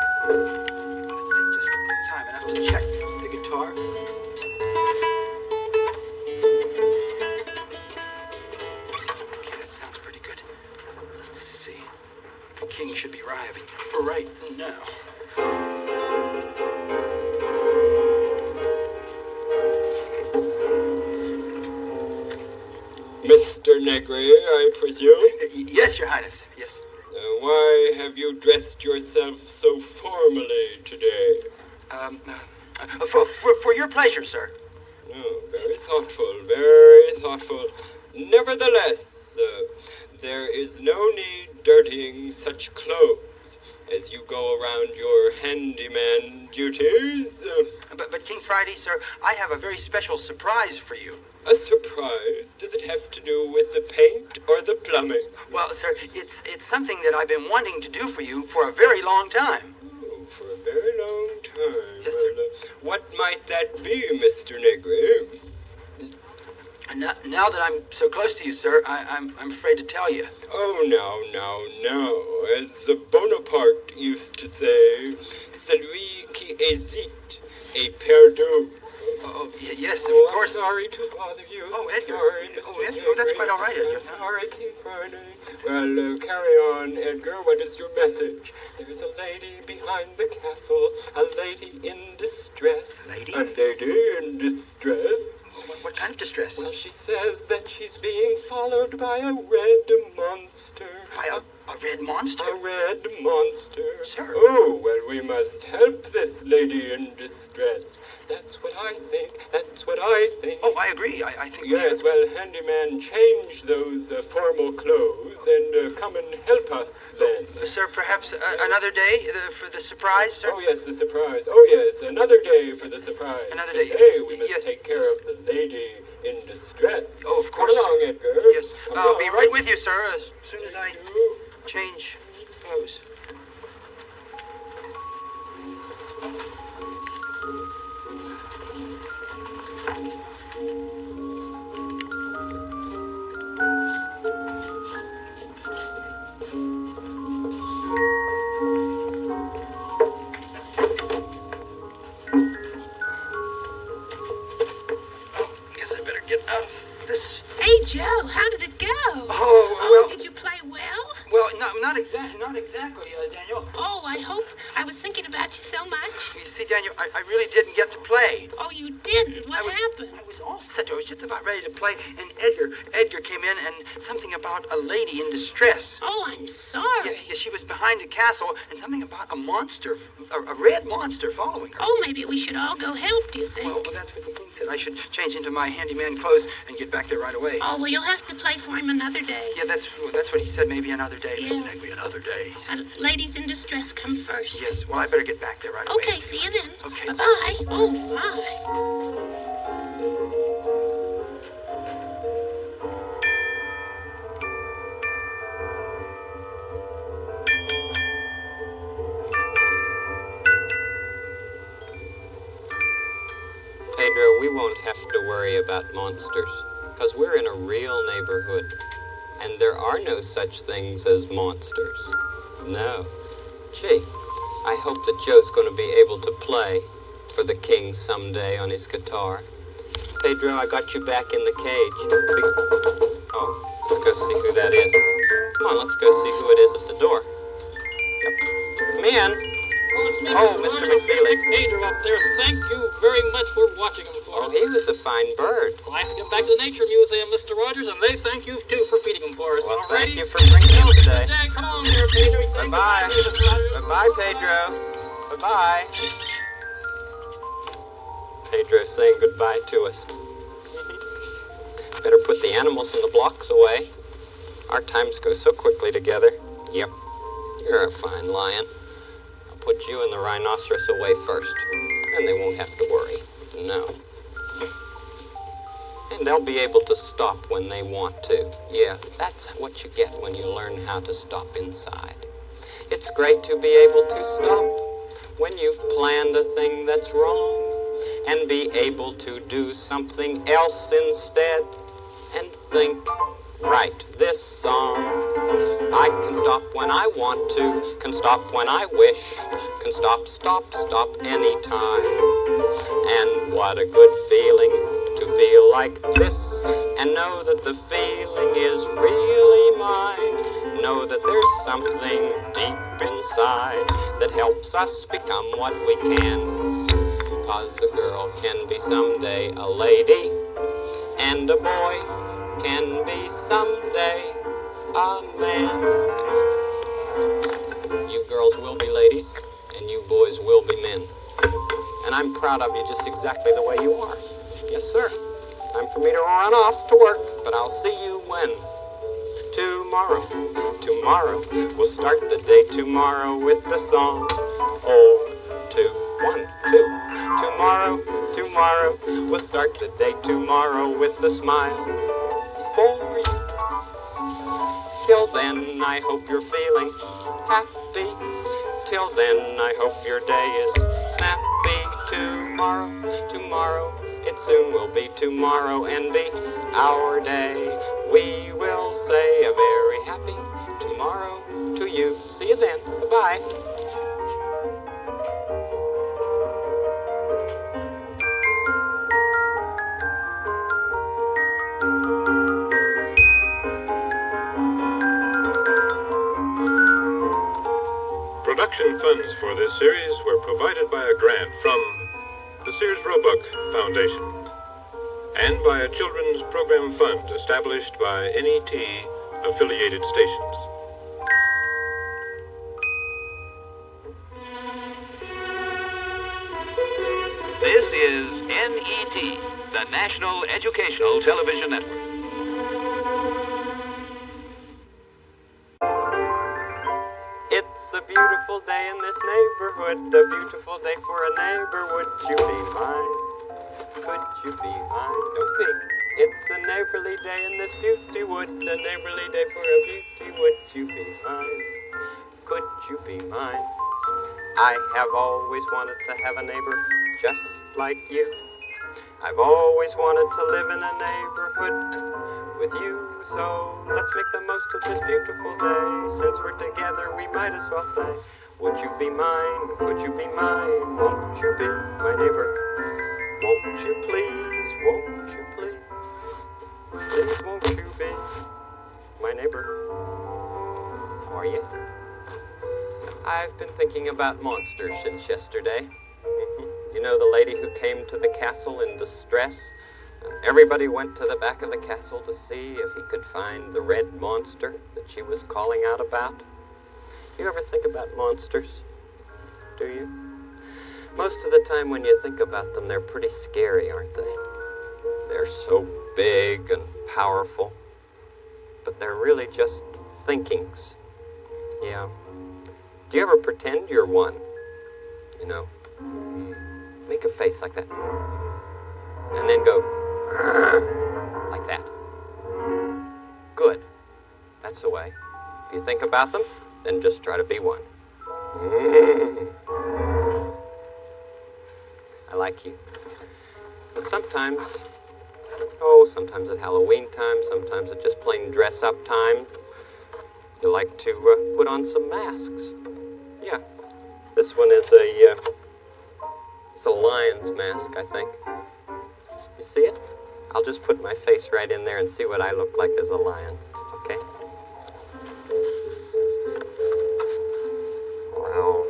Let's see, just time enough to check the guitar. Okay, that sounds pretty good. Let's see. The king should be arriving right now. Mr. Negri, I presume? Yes, Your Highness. Yes. Why have you dressed yourself so formally today? For your pleasure, sir. Oh, very thoughtful, very thoughtful. Nevertheless, there is no need dirtying such clothes. as you go around your handyman duties. But King Friday, sir, I have a very special surprise for you. A surprise? Does it have to do with the paint or the plumbing? Well, sir, it's something that I've been wanting to do for you for a very long time. Oh, for a very long time. Yes, sir. Well, what might that be, Mr. Negri? Now that I'm so close to you, sir, I'm afraid to tell you. Oh, no. As Bonaparte used to say, celui qui hésite est perdu. Oh, yes, of course. I'm sorry to bother you. Oh, Edgar. Sorry, Mr. Edgar. Oh, that's quite all right, Edgar. Sorry, King Friday. Well, carry on, Edgar. What is your message? There's a lady behind the castle, a lady in distress. Lady? A lady in distress. What kind of distress? Well, she says that she's being followed by a red monster. By a red monster? A red monster. Sir. Oh, well, we must help this lady in distress. That's what I think. Oh, I agree. I think Yes, we should. well, handyman, change those formal clothes and come and help us then. Sir, perhaps another day for the surprise, sir? Oh, yes, the surprise. Oh, yes, another day for the surprise. Another day. Today we must Yeah. take care of the lady in distress. Oh, of course. Come along, Edgar. Yes, Come I'll be along. right with you, sir, as soon as I Thank you. change clothes. Guess I better get out of this. Hey, Joe, how did it go? Oh, well, Did you play well? well, not exactly, Daniel. Oh, I was thinking about you so much. You see, Daniel, I really didn't get to play. Oh, you didn't? What happened? I was all set. I was just about ready to play, and Edgar came in, and something about a lady in distress. Oh, I'm sorry. Yeah, she was behind a castle, and something about a monster, a red monster following her. Oh, maybe we should all go help, do you think? Well, that's what the king said. I should change into my handyman clothes and get back there right away. Oh, well, you'll have to play for him another day. Yeah, that's what he said. Maybe another day, Yeah. Mr. Negri, another day. Ladies in distress come first. Yes, well, I better get back there right away. Okay, see you then. Okay. Bye-bye. Oh, my. Pedro, we won't have to worry about monsters, because we're in a real neighborhood, and there are no such things as monsters. No. Gee, I hope that Joe's going to be able to play for the king someday on his guitar. Pedro, I got you back in the cage. Oh, let's go see who that is. Come on, let's go see who it is at the door. Yep. Come in. Oh, it's me, Oh, Mr. Mr. Rogers, McFeely. Pedro up there. Thank you very much for watching him for Oh, us. he was a fine bird. Well, I have to get back to the Nature Museum, Mr. Rogers, and they thank you, too, for feeding him for us. Well, All righty? thank you for bringing him Well, today. Good day. Come on there, Pedro. He's saying Bye-bye. goodbye to you, Mr. Rogers. Bye-bye, Pedro. Bye-bye. Pedro's saying goodbye to us. Better put the animals in the blocks away. Our times go so quickly together. Yep. You're a fine lion. I'll put you and the rhinoceros away first. And they won't have to worry. No. And they'll be able to stop when they want to. Yeah, that's what you get when you learn how to stop inside. It's great to be able to stop when you've planned a thing that's wrong and be able to do something else instead and think, write this song. I can stop when I want to, can stop when I wish, can stop anytime. And what a good feeling to feel like this and know that the feeling is really mine. Know that there's something deep inside that helps us become what we can. 'Cause a girl can be someday a lady, and a boy can be someday a man. You girls will be ladies, and you boys will be men. And I'm proud of you just exactly the way you are. Yes, sir. Time for me to run off to work, but I'll see you when. tomorrow. Tomorrow, we'll start the day tomorrow with the song. Or two, 1, 2. Tomorrow, tomorrow, we'll start the day tomorrow with a smile for you. Till then, I hope you're feeling happy. Till then, I hope your day is snappy. Tomorrow, tomorrow, it soon will be tomorrow and be our day. We will say a very happy tomorrow to you. See you then. Bye-bye. Production funds for this series were provided by a grant from the Sears Roebuck Foundation and by a children's program fund established by NET affiliated stations. This is NET, the National Educational Television Network. It's a beautiful day in this neighborhood, a beautiful day for a neighbor. Would you be mine? Could you be mine? Don't peek. It's a neighborly day in this beauty wood, a neighborly day for a beauty. Would you be mine? Could you be mine? I have always wanted to have a neighbor just like you. I've always wanted to live in a neighborhood with you. So let's make the most of this beautiful day. Since we're together, we might as well say, would you be mine? Could you be mine? Won't you be my neighbor? Won't you please? Won't you please? Please won't you be my neighbor? Are you? I've been thinking about monsters since yesterday. You know the lady who came to the castle in distress? Everybody went to the back of the castle to see if he could find the red monster that she was calling out about. You ever think about monsters? Do you? Most of the time when you think about them, they're pretty scary, aren't they? They're so big and powerful, but they're really just thinkings. Yeah. Do you ever pretend you're one? You know, make a face like that. And then go, like that. Good. That's the way. If you think about them, then just try to be one. I like you. And sometimes at Halloween time, sometimes at just plain dress-up time, you like to put on some masks. Yeah. This one is it's a lion's mask, I think. You see it? I'll just put my face right in there and see what I look like as a lion, okay? Wow.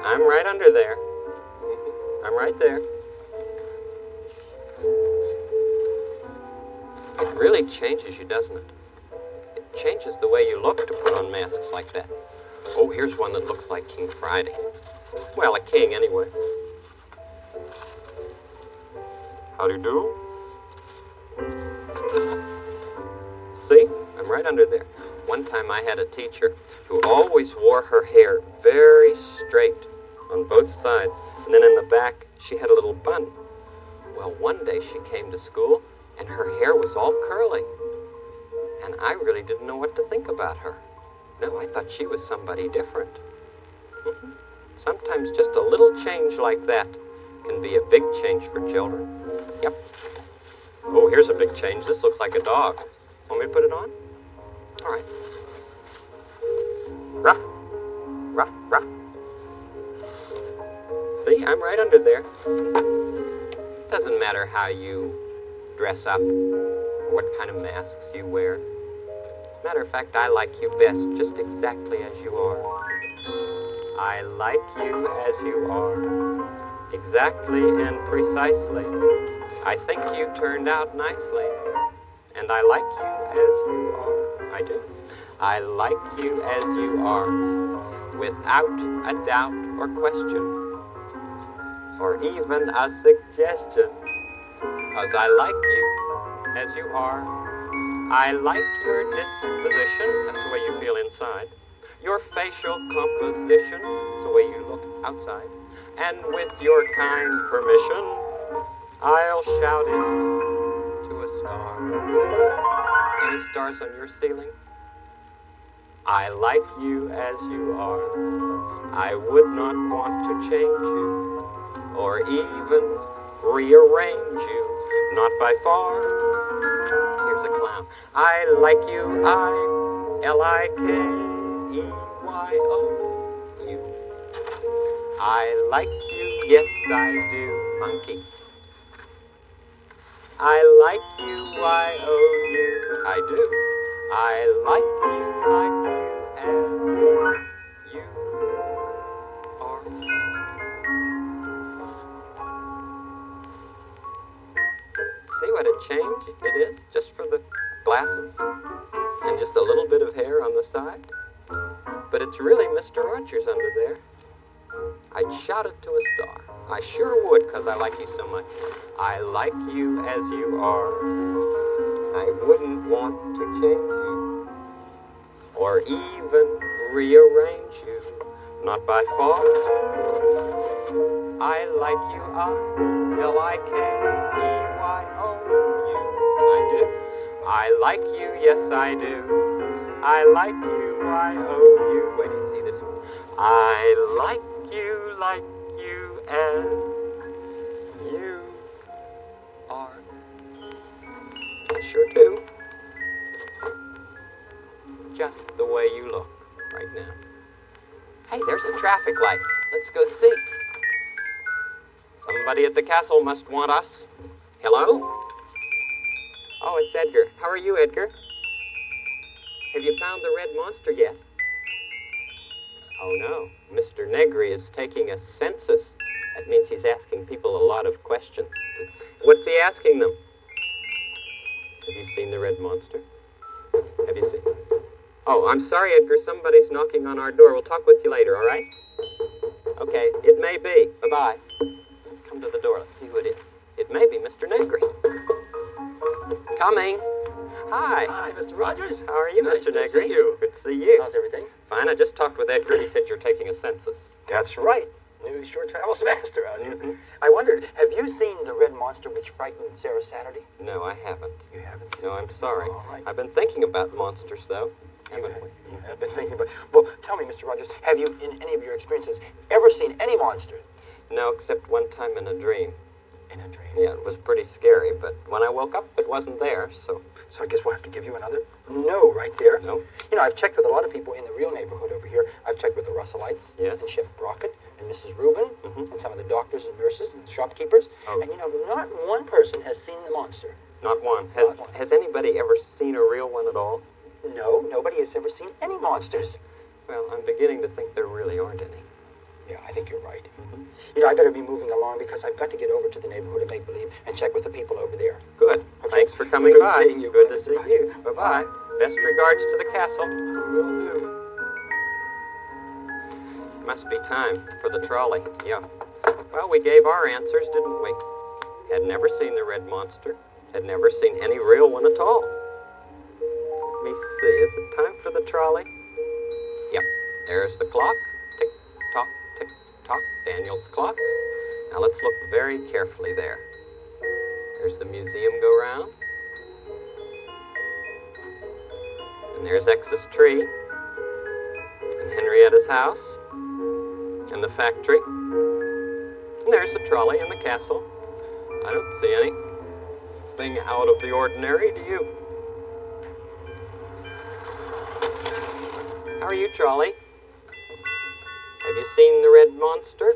I'm right under there. I'm right there. It really changes you, doesn't it? It changes the way you look to put on masks like that. Oh, here's one that looks like King Friday. Well, a king, anyway. How do you do? See? I'm right under there. One time I had a teacher who always wore her hair very straight on both sides, and then in the back she had a little bun. Well, one day she came to school and her hair was all curly, and I really didn't know what to think about her. No, I thought she was somebody different. Sometimes just a little change like that can be a big change for children. Yep. Oh, here's a big change. This looks like a dog. Want me to put it on? All right. Ruff. Ruff, ruff. See, I'm right under there. Doesn't matter how you dress up or what kind of masks you wear. Matter of fact, I like you best just exactly as you are. I like you as you are. Exactly and precisely. I think you turned out nicely. And I like you as you are. I do. I like you as you are. Without a doubt or question. Or even a suggestion. 'Cause I like you as you are. I like your disposition, that's the way you feel inside. Your facial composition, that's the way you look outside. And with your kind permission, I'll shout it to a star. Any stars on your ceiling? I like you as you are. I would not want to change you or even rearrange you, not by far. Here's a clown. I like you, I-L-I-K-E-Y-O-U. I like you, yes I do, monkey. I like you, Y-O-U. I do. I like you as you are. See what a change it is, just for the glasses and just a little bit of hair on the side? But it's really Mr. Rogers under there. I'd shout it to a star. I sure would, 'cause I like you so much. I like you as you are. I wouldn't want to change you or even rearrange you, not by far. I like you, I-L-I-K-E-Y-O-U. I do. I like you, yes I do. I like you, Y-O-U. Wait till you see this one. I like you as you are. I sure do. Just the way you look right now. Hey, there's a traffic light. Let's go see. Somebody at the castle must want us. Hello? Oh, it's Edgar. How are you, Edgar? Have you found the red monster yet? Oh no, Mr. Negri is taking a census. That means he's asking people a lot of questions. What's he asking them? Have you seen the red monster? Have you seen? Oh, I'm sorry, Edgar. Somebody's knocking on our door. We'll talk with you later, all right? Okay, it may be. Bye-bye. Come to the door. Let's see who it is. It may be Mr. Negri. Coming. Hi. Hi, Mr. Rogers. How are you, Nice Mr. to Negri? see you. Good to see you. How's everything? Fine. I just talked with Edgar. He said you're taking a census. That's right. Maybe sure travels faster out here. Mhm. I wondered, have you seen the red monster which frightened Sarah Saturday? No, I haven't. You haven't seen No, I'm sorry. All right. I've been thinking about monsters, though. Haven't we? You have been thinking about. Well, tell me, Mr. Rogers, have you, in any of your experiences, ever seen any monster No, except one time in a dream. in a dream? Yeah, it was pretty scary, but when I woke up, it wasn't there, so... So I guess we'll have to give you another no right there. No. You know, I've checked with a lot of people in the real neighborhood over here. I've checked with the Russellites, Yes. and Chef Brockett, and Mrs. Rubin, Mhm. and some of the doctors and nurses and shopkeepers. Oh. And you know, not one person has seen the monster. Not one. Not one. Has anybody ever seen a real one at all? No, nobody has ever seen any monsters. Well, I'm beginning to think there really aren't any. Yeah, I think you're right. Mhm. You know, I better be moving along because I've got to get over to the neighborhood of make-believe and check with the people over there. Good. Okay. Thanks for coming Good by. seeing you. Good to see you. Bye-bye. Best regards to the castle. Will do. Must be time for the trolley. Yeah. Well, we gave our answers, didn't we? Had never seen the red monster. Had never seen any real one at all. Let me see. Is it time for the trolley? Yep. There's the clock. Tick tock, tick tock. Daniel's clock. Now let's look very carefully there. There's the museum go round. And there's X's tree. And Henrietta's house. And the factory. And there's the trolley and the castle. I don't see anything out of the ordinary, do you? How are you, trolley? Have you seen the red monster?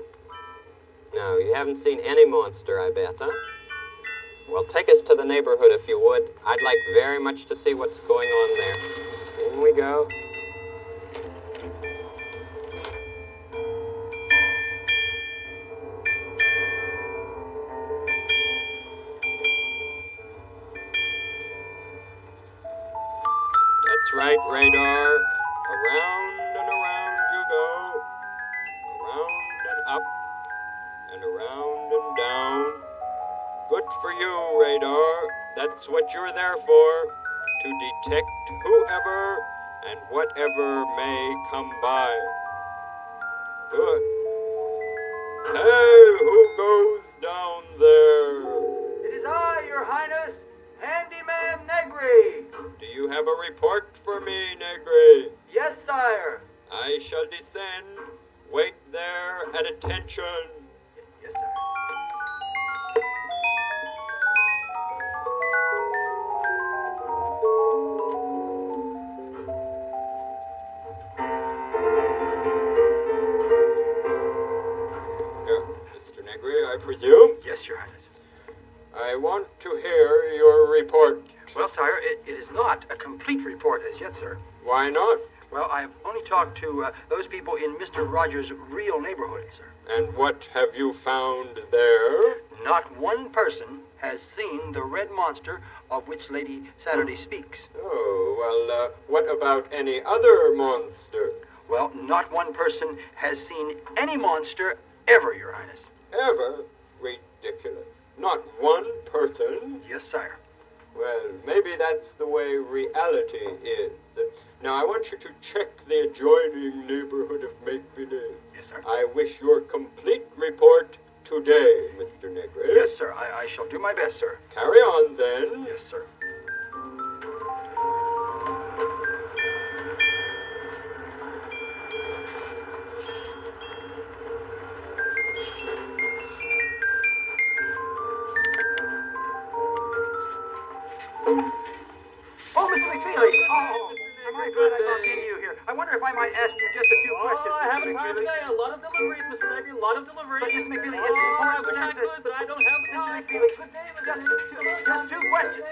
No, you haven't seen any monster, I bet, huh? Well, take us to the neighborhood if you would. I'd like very much to see what's going on there. In we go. That's right, radar. Around and around you go. Around and up and around and down. Good for you, radar. That's what you're there for. to detect whoever and whatever may come by. Good. Hey, who goes down there? It is I, Your Highness, Handyman Negri. Do you have a report for me, Negri? Yes, sire. I shall descend. Wait there at attention. Yes, sire. Mr. Negri, I presume? Yes, Your Highness. I want to hear your report. Well, sire, it is not a complete report as yet, sir. Why not? Well, I've only talked to those people in Mr. Rogers' real neighborhood, sir. And what have you found there? Not one person has seen the red monster of which Lady Saturday speaks. Oh, well, what about any other monster? Well, not one person has seen any monster ever, Your Highness. Ever? Ridiculous. Not one person? Yes, sire. Well, maybe that's the way reality is. Now, I want you to check the adjoining neighborhood of Make-Believe. Yes, sir. I wish your complete report today, Mr. Negri. Yes, sir. I shall do my best, sir. Carry on, then. Yes, sir. Oh, Mr. McFeely! Oh, am I glad I bumped into you here? I wonder if I might ask you just a few questions, I Mr. haven't time McFeely. today. A lot of deliveries, Mr. Negri. A lot of deliveries. But, Mr. McFeely, oh, it's an important I wish I census. could, but I don't have the Mr. time. McFeely, Good day, Mr. just Negri. two questions.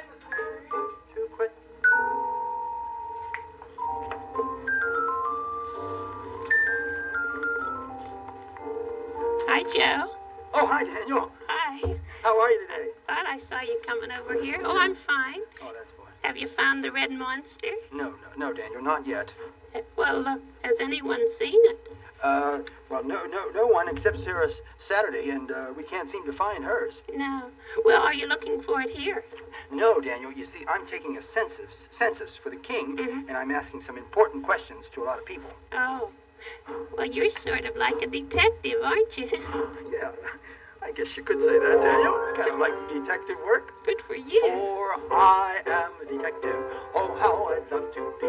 Two questions. Hi, Joe. Oh, hi, Daniel. Hi. How are you today? Thought I saw you coming over here. Oh, I'm fine. Oh, that's fine. Have you found the red monster? No, Daniel, not yet. Well, has anyone seen it? Well, no one except Sarah Saturday, and we can't seem to find hers. No. Well, are you looking for it here? No, Daniel, you see, I'm taking a census for the king, and I'm asking some important questions to a lot of people. Oh. Well, you're sort of like a detective, aren't you? Yeah, I guess you could say that, Daniel. It's kind of like detective work. Good for you. For I am a detective. Oh, how I'd love to be.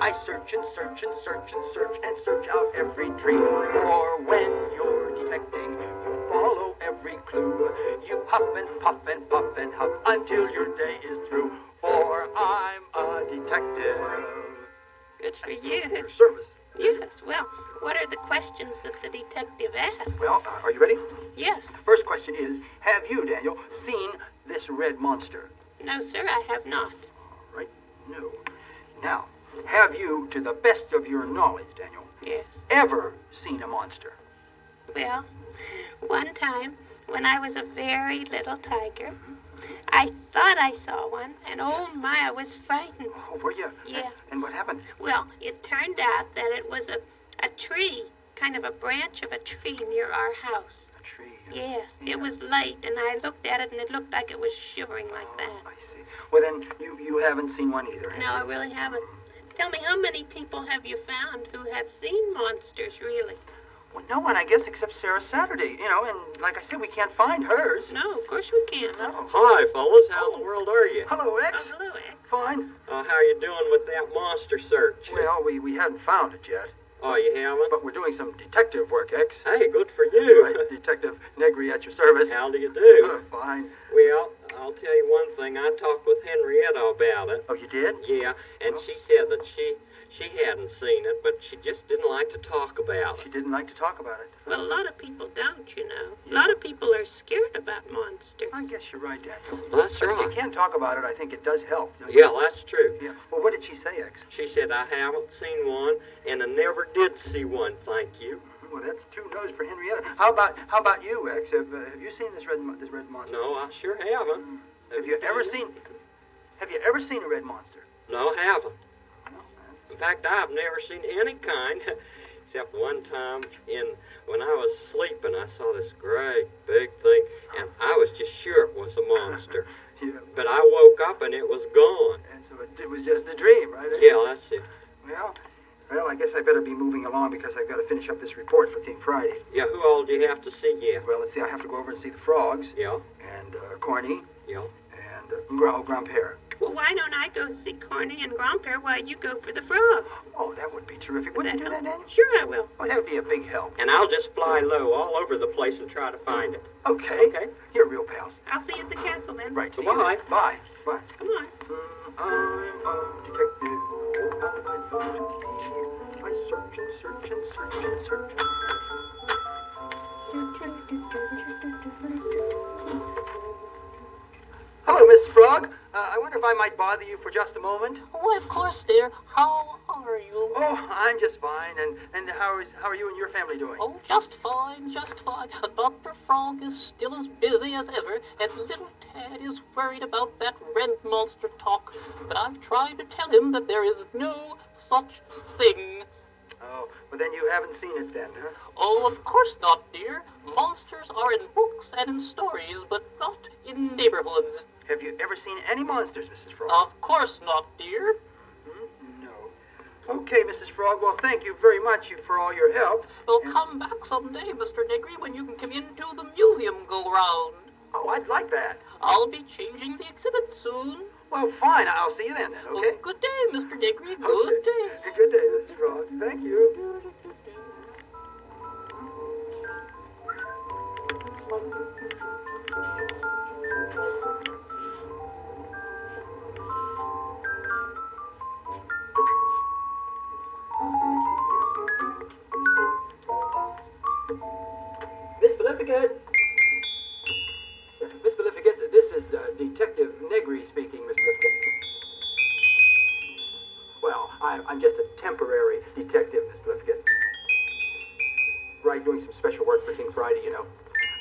I search and search and search and search and search out every tree. For when you're detecting, you follow every clue. You huff and puff and puff and huff until your day is through. For I'm a detective. Good for you. Your service. Yes. Well, what are the questions that the detective asks? Well, are you ready? Yes. First question is, have you, Daniel, seen this red monster? No, sir, I have not. All right, no. Now, have you, to the best of your knowledge, Daniel, Yes. ever seen a monster? Well, one time when I was a very little tiger, I thought I saw one, and oh my, I was frightened. Oh, were you? Yeah. And what happened? Well, it turned out that it was a tree, kind of a branch of a tree near our house. A tree. Yes, it was late, and I looked at it, and it looked like it was shivering like that. I see. Well, then, you haven't seen one either, have No, I really haven't. Tell me, how many people have you found who have seen monsters, really? Well, no one, I guess, except Sarah Saturday. You know, and like I said, we can't find hers. No, of course we can't. No. Hi, fellas. How in the world are you? Hello, Oh, X. hello, X. Fine. How you doing with that monster search? Well, we haven't found it yet. Oh, you haven't? But we're doing some detective work, X. Hey, good for you. Right, Detective Negri at your service. How do you do? Fine. Well, I'll tell you one thing. I talked with Henrietta about it. Oh, you did? Yeah, and she said that she hadn't seen it, but she just didn't like to talk about She it. didn't like to talk about it. Well, a lot of people don't, you know. A lot of people are scared about monsters. I guess you're right, Daniel. That's But if right. you can't talk about it, I think it does help. Don't you? Yeah, that's true. Yeah. Well, what did she say, X? She said, I haven't seen one, and I never did see one, thank you. Well, that's two no's for Henrietta. How about you, X? Have you seen this red monster? No, I sure haven't. Have you ever seen a red monster? No, haven't. In fact, I've never seen any kind, except one time when I was sleeping, I saw this great big thing, and I was just sure it was a monster. Yeah. But I woke up and it was gone. And so it was just a dream, right? Yeah, that's it. Well, I guess I better be moving along because I've got to finish up this report for King Friday. Yeah, who all do you have to see? Yeah. Well, let's see, I have to go over and see the frogs. Yeah. And Corny. Yeah. And Grandpere. Well, why don't I go see Corny and Grandpere while you go for the frog? Oh, that would be terrific. Would you do that, Daniel? Sure I will. Oh, that would be a big help. And I'll just fly low all over the place and try to find it. Okay. Okay. You're real pals. I'll see you at the castle then. Right. See Bye. you then. Bye. Bye. Come on. I'm a detective. Oh, how I love to be. I search and search and search and search. Hello, Miss Frog. I wonder if I might bother you for just a moment. Why, of course, dear. How are you? Oh, I'm just fine. And how are you and your family doing? Oh, just fine, just fine. Dr. Frog is still as busy as ever, and little Tad is worried about that red monster talk. But I've tried to tell him that there is no such thing. Oh, well then you haven't seen it then, huh? Oh, of course not, dear. Monsters are in books and in stories, but not in neighborhoods. Have you ever seen any monsters, Mrs. Frog? Of course not, dear. No. Okay, Mrs. Frog, well, thank you very much for all your help. Well, come back someday, Mr. Negri, when you can come into the museum go-round. Oh, I'd like that. I'll be changing the exhibit soon. Well, fine. I'll see you then, okay? Well, good day, Mr. Negri. Good day. Good day, Mrs. Frog. Thank you. Miss Maleficent! Miss Maleficent, this is Detective Negri speaking, Miss Maleficent. Well, I'm just a temporary detective, Miss Maleficent. Right, doing some special work for King Friday, you know.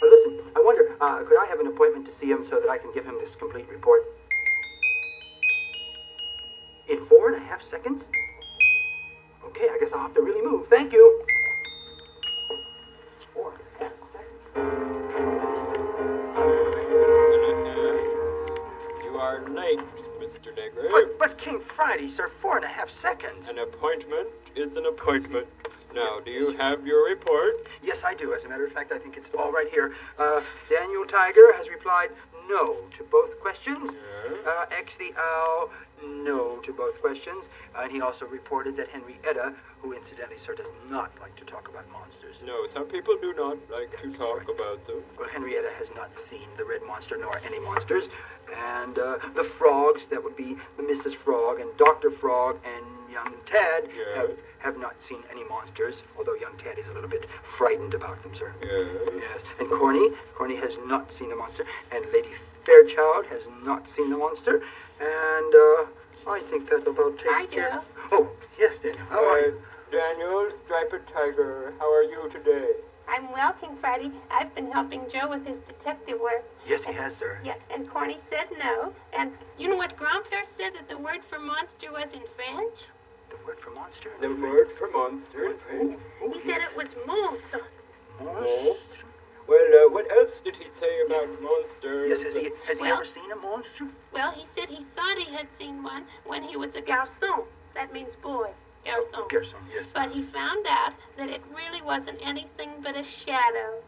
Listen, I wonder, could I have an appointment to see him so that I can give him this complete report? In 4.5 seconds? Okay, I guess I'll have to really move. Thank you. 4.5 seconds. You are late, Mr. Negri. But King Friday, sir, 4.5 seconds. An appointment is an appointment. Now, do you have your report? Yes, I do. As a matter of fact, I think it's all right here. Daniel Tiger has replied no to both questions. Yeah. X the Owl, no to both questions. And he also reported that Henrietta, who incidentally, sir, does not like to talk about monsters. No, some people do not like to talk about them. Well, Henrietta has not seen the red monster nor any monsters. And the frogs, that would be Mrs. Frog and Dr. Frog and young Tad, Yes. have not seen any monsters, although young Tad is a little bit frightened about them, sir. Yes. And Corny has not seen the monster, and Lady Fairchild has not seen the monster, and I think that about takes care. Oh, yes, Daniel. How are you? Daniel, Striped Tiger, how are you today? I'm well, King Friday. I've been helping Joe with his detective work. Yes, he has, sir. Yeah, and Corny said no. And you know what Grandpere said that the word for monster was in French? The word for monster? The word for monster in French. He said it was monstre. Oh. Well, what else did he say about monsters? Yes, has he ever seen a monster? Well, he said he thought he had seen one when he was a garçon. That means boy. Garçon. Garçon, yes. But he found out that it really wasn't anything but a shadow.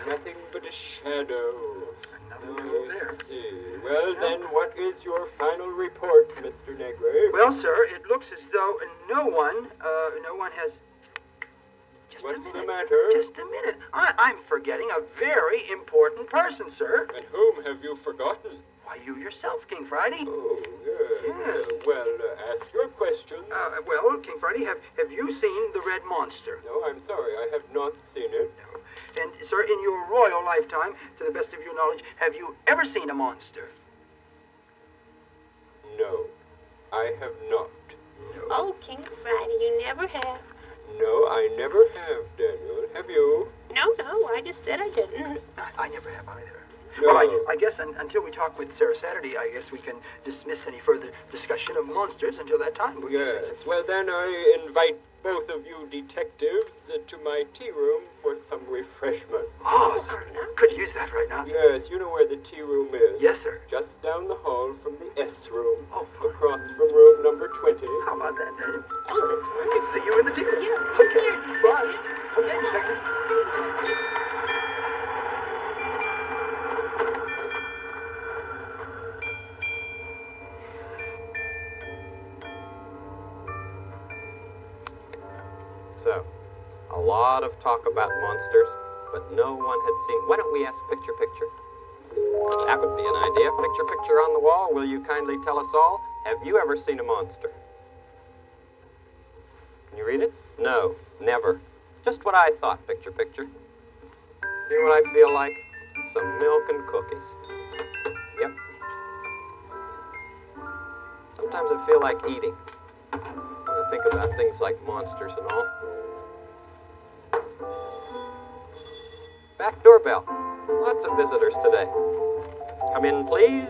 Nothing but a shadow. Another clue there. See. Well, then, what is your final report, Mr. Negri? Well, sir, it looks as though no one has... Just What's a minute. the matter? Just a minute. I'm forgetting a very important person, sir. And whom have you forgotten? Why, you yourself, King Friday. Oh, yes. Yes. Well, ask your question. Well, King Friday, have you seen the red monster? No, I'm sorry, I have not seen it. No. And, sir, in your royal lifetime, to the best of your knowledge, have you ever seen a monster? No, I have not. No. Oh, King Friday, you never have. No, I never have, Daniel. Have you? No, I just said I didn't. I never have either. No. Well, I guess until we talk with Sarah Saturday, I guess we can dismiss any further discussion of monsters until that time. Wouldn't you say, Yes. sir? Well, then I invite both of you detectives to my tea room for some refreshment. Oh, sir, could use that right now, sir. Yes, you know where the tea room is. Yes, sir. Just down the hall from the S room. Oh, across from room number 20. how about that, Dave? Okay, see you in the tea room. Okay, bye. Okay, Detective. So, a lot of talk about monsters, but no one had seen. Why don't we ask picture picture? That would be an idea. Picture picture on the wall. Will you kindly tell us all? Have you ever seen a monster? Can you read it? No, never. Just what I thought, picture picture. You know what I feel like? Some milk and cookies. Yep. Sometimes I feel like eating. When I think about things like monsters and all. Back doorbell. Lots of visitors today. Come in, please.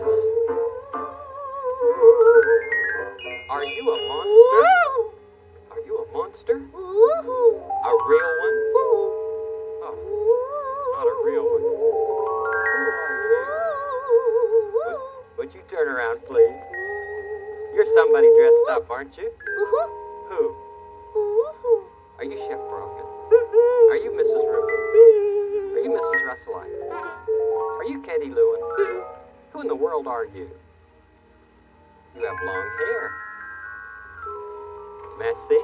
Are you a monster? Are you a monster? A real one? Oh, not a real one. Who are you? Would you turn around, please? You're somebody dressed up, aren't you? Who? Are you Chef Brogan? Are you Mrs. Rubin? Are you Mrs. Russelite? Are you Katie Lewin? Who in the world are you? You have long hair. May I see?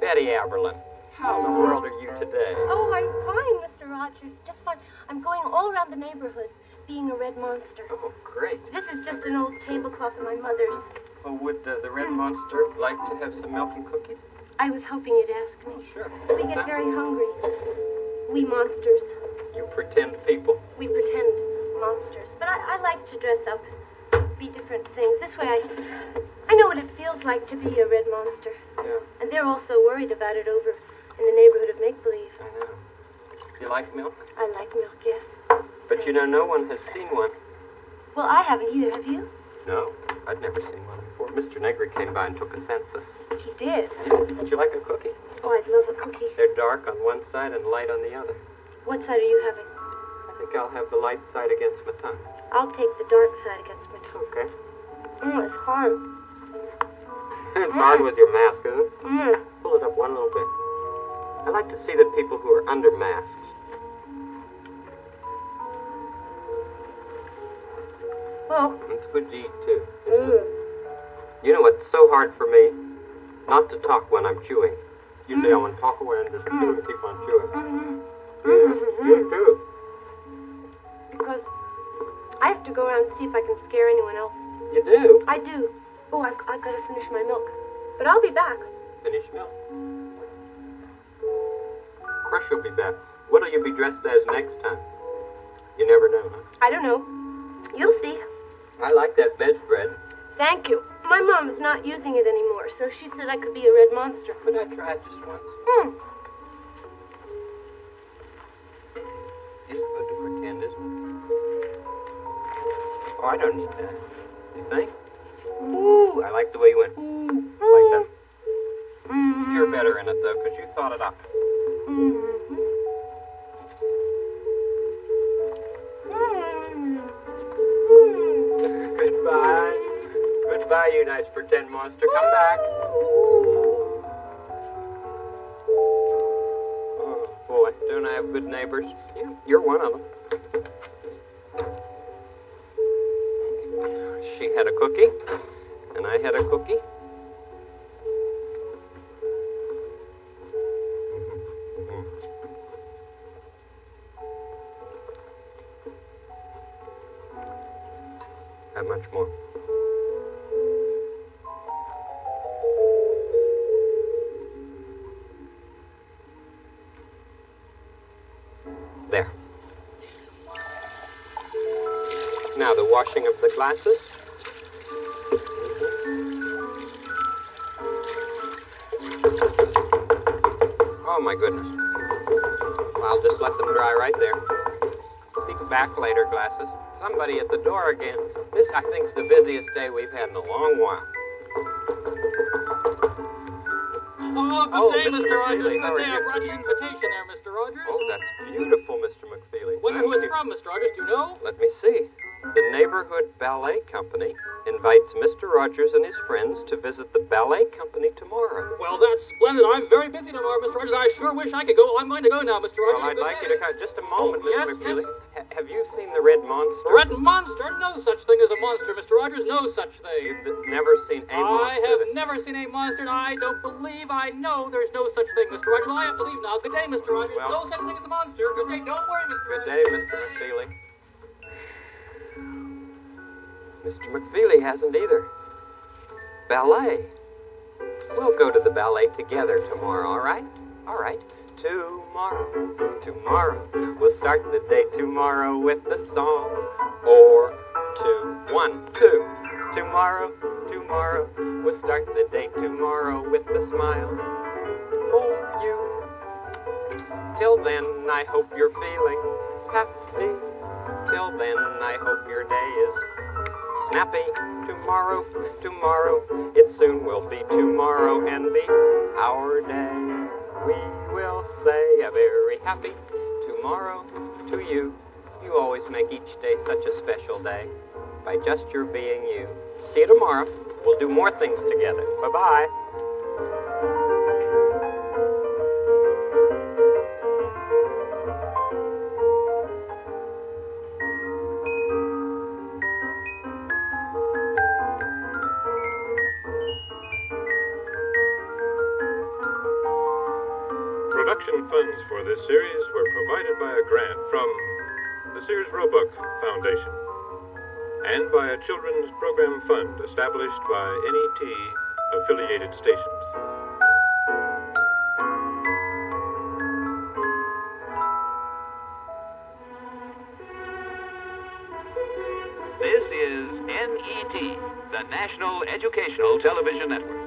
Betty Aberlin. How in the world are you today? Oh, I'm fine, Mr. Rogers. Just fine. I'm going all around the neighborhood being a red monster. Oh, great. This is just an old tablecloth of my mother's. Well, would the red monster like to have some milk and cookies? I was hoping you'd ask me. Sure. We get very hungry. We monsters. You pretend people. We pretend monsters. But I like to dress up, be different things. This way I know what it feels like to be a red monster. Yeah, And they're all so worried about it over in the neighborhood of make-believe. I know. You like milk? I like milk, yes. But you know, no one has seen one. Well, I haven't either. Have you? No, I'd never seen one before. Mr. Negri came by and took a census. He did. Would you like a cookie? Oh, I'd love a cookie. They're dark on one side and light on the other. What side are you having? I think I'll have the light side against my tongue. I'll take the dark side against my tongue. Okay. It's hard. It's hard with your mask, isn't it? Mm. Pull it up one little bit. I like to see the people who are under masks. Well, It's good to eat, too, isn't it? You know, it's so hard for me not to talk when I'm chewing. Usually I want to talk away and just chew and keep on chewing. You too. because I have to go around and see if I can scare anyone else. You do? I do. Oh, I've got to finish my milk. But I'll be back. Finish milk. Of course you'll be back. What'll you be dressed as next time? You never know, huh? I don't know. You'll see. I like that bedspread, Thank you. My mom is not using it anymore, so she said I could be a red monster. but I tried just once. It's good to pretend, isn't it? Oh, I don't need that. You think? Ooh, I like the way you went. Ooh, like that. You're better in it, though, because you thought it up. Goodbye. Goodbye, you nice pretend monster. Come back. Oh, boy, don't I have good neighbors? Yeah, you're one of them. She had a cookie, and I had a cookie. How much more? There. Now the washing of the glasses. Oh my goodness. Well, I'll just let them dry right there. Be back later, glasses. Somebody at the door again. This, I think, is the busiest day we've had in a long while. good day, Mr. Mr. Rogers. McFeely, how Good are day. you? I brought you an invitation there, Mr. Rogers. Oh, that's beautiful, Mr. McFeely. Wonder Thank who it's you. from, Mr. Rogers, do you know? Let me see. The Neighborhood Ballet Company invites Mr. Rogers and his friends to visit the ballet company tomorrow. Well, that's splendid. I'm very busy tomorrow, Mr. Rogers. I sure wish I could go. I'm going to go now, Mr. Rogers. Well, I'd Good like day. you to come. Just a moment, Oh, yes, Mr. McFeely. yes. Have you seen the Red Monster? Red monster? No such thing as a monster, Mr. Rogers. No such thing. You've never seen a monster? I have never seen a monster, and I don't believe I know there's no such thing, Mr. Rogers. I have to leave now. Good day, Mr. Rogers. Well, no such thing as a monster. Good day. Don't worry, Mr. Good Rogers. day, Mr. McFeely. Mr. McFeely hasn't either. Ballet. We'll go to the ballet together tomorrow, all right? All right. Tomorrow. We'll start the day tomorrow with a song. Or two. 1, 2. Tomorrow. We'll start the day tomorrow with a smile. Oh, you. Till then, I hope you're feeling happy. Till then, I hope your day is snappy. Tomorrow, it soon will be tomorrow and be our day. We will say a very happy tomorrow to you. You always make each day such a special day by just your being you. See you tomorrow. We'll do more things together. Bye-bye. Production funds for this series were provided by a grant from the Sears Roebuck Foundation and by a children's program fund established by NET affiliated stations. This is NET, the National Educational Television Network.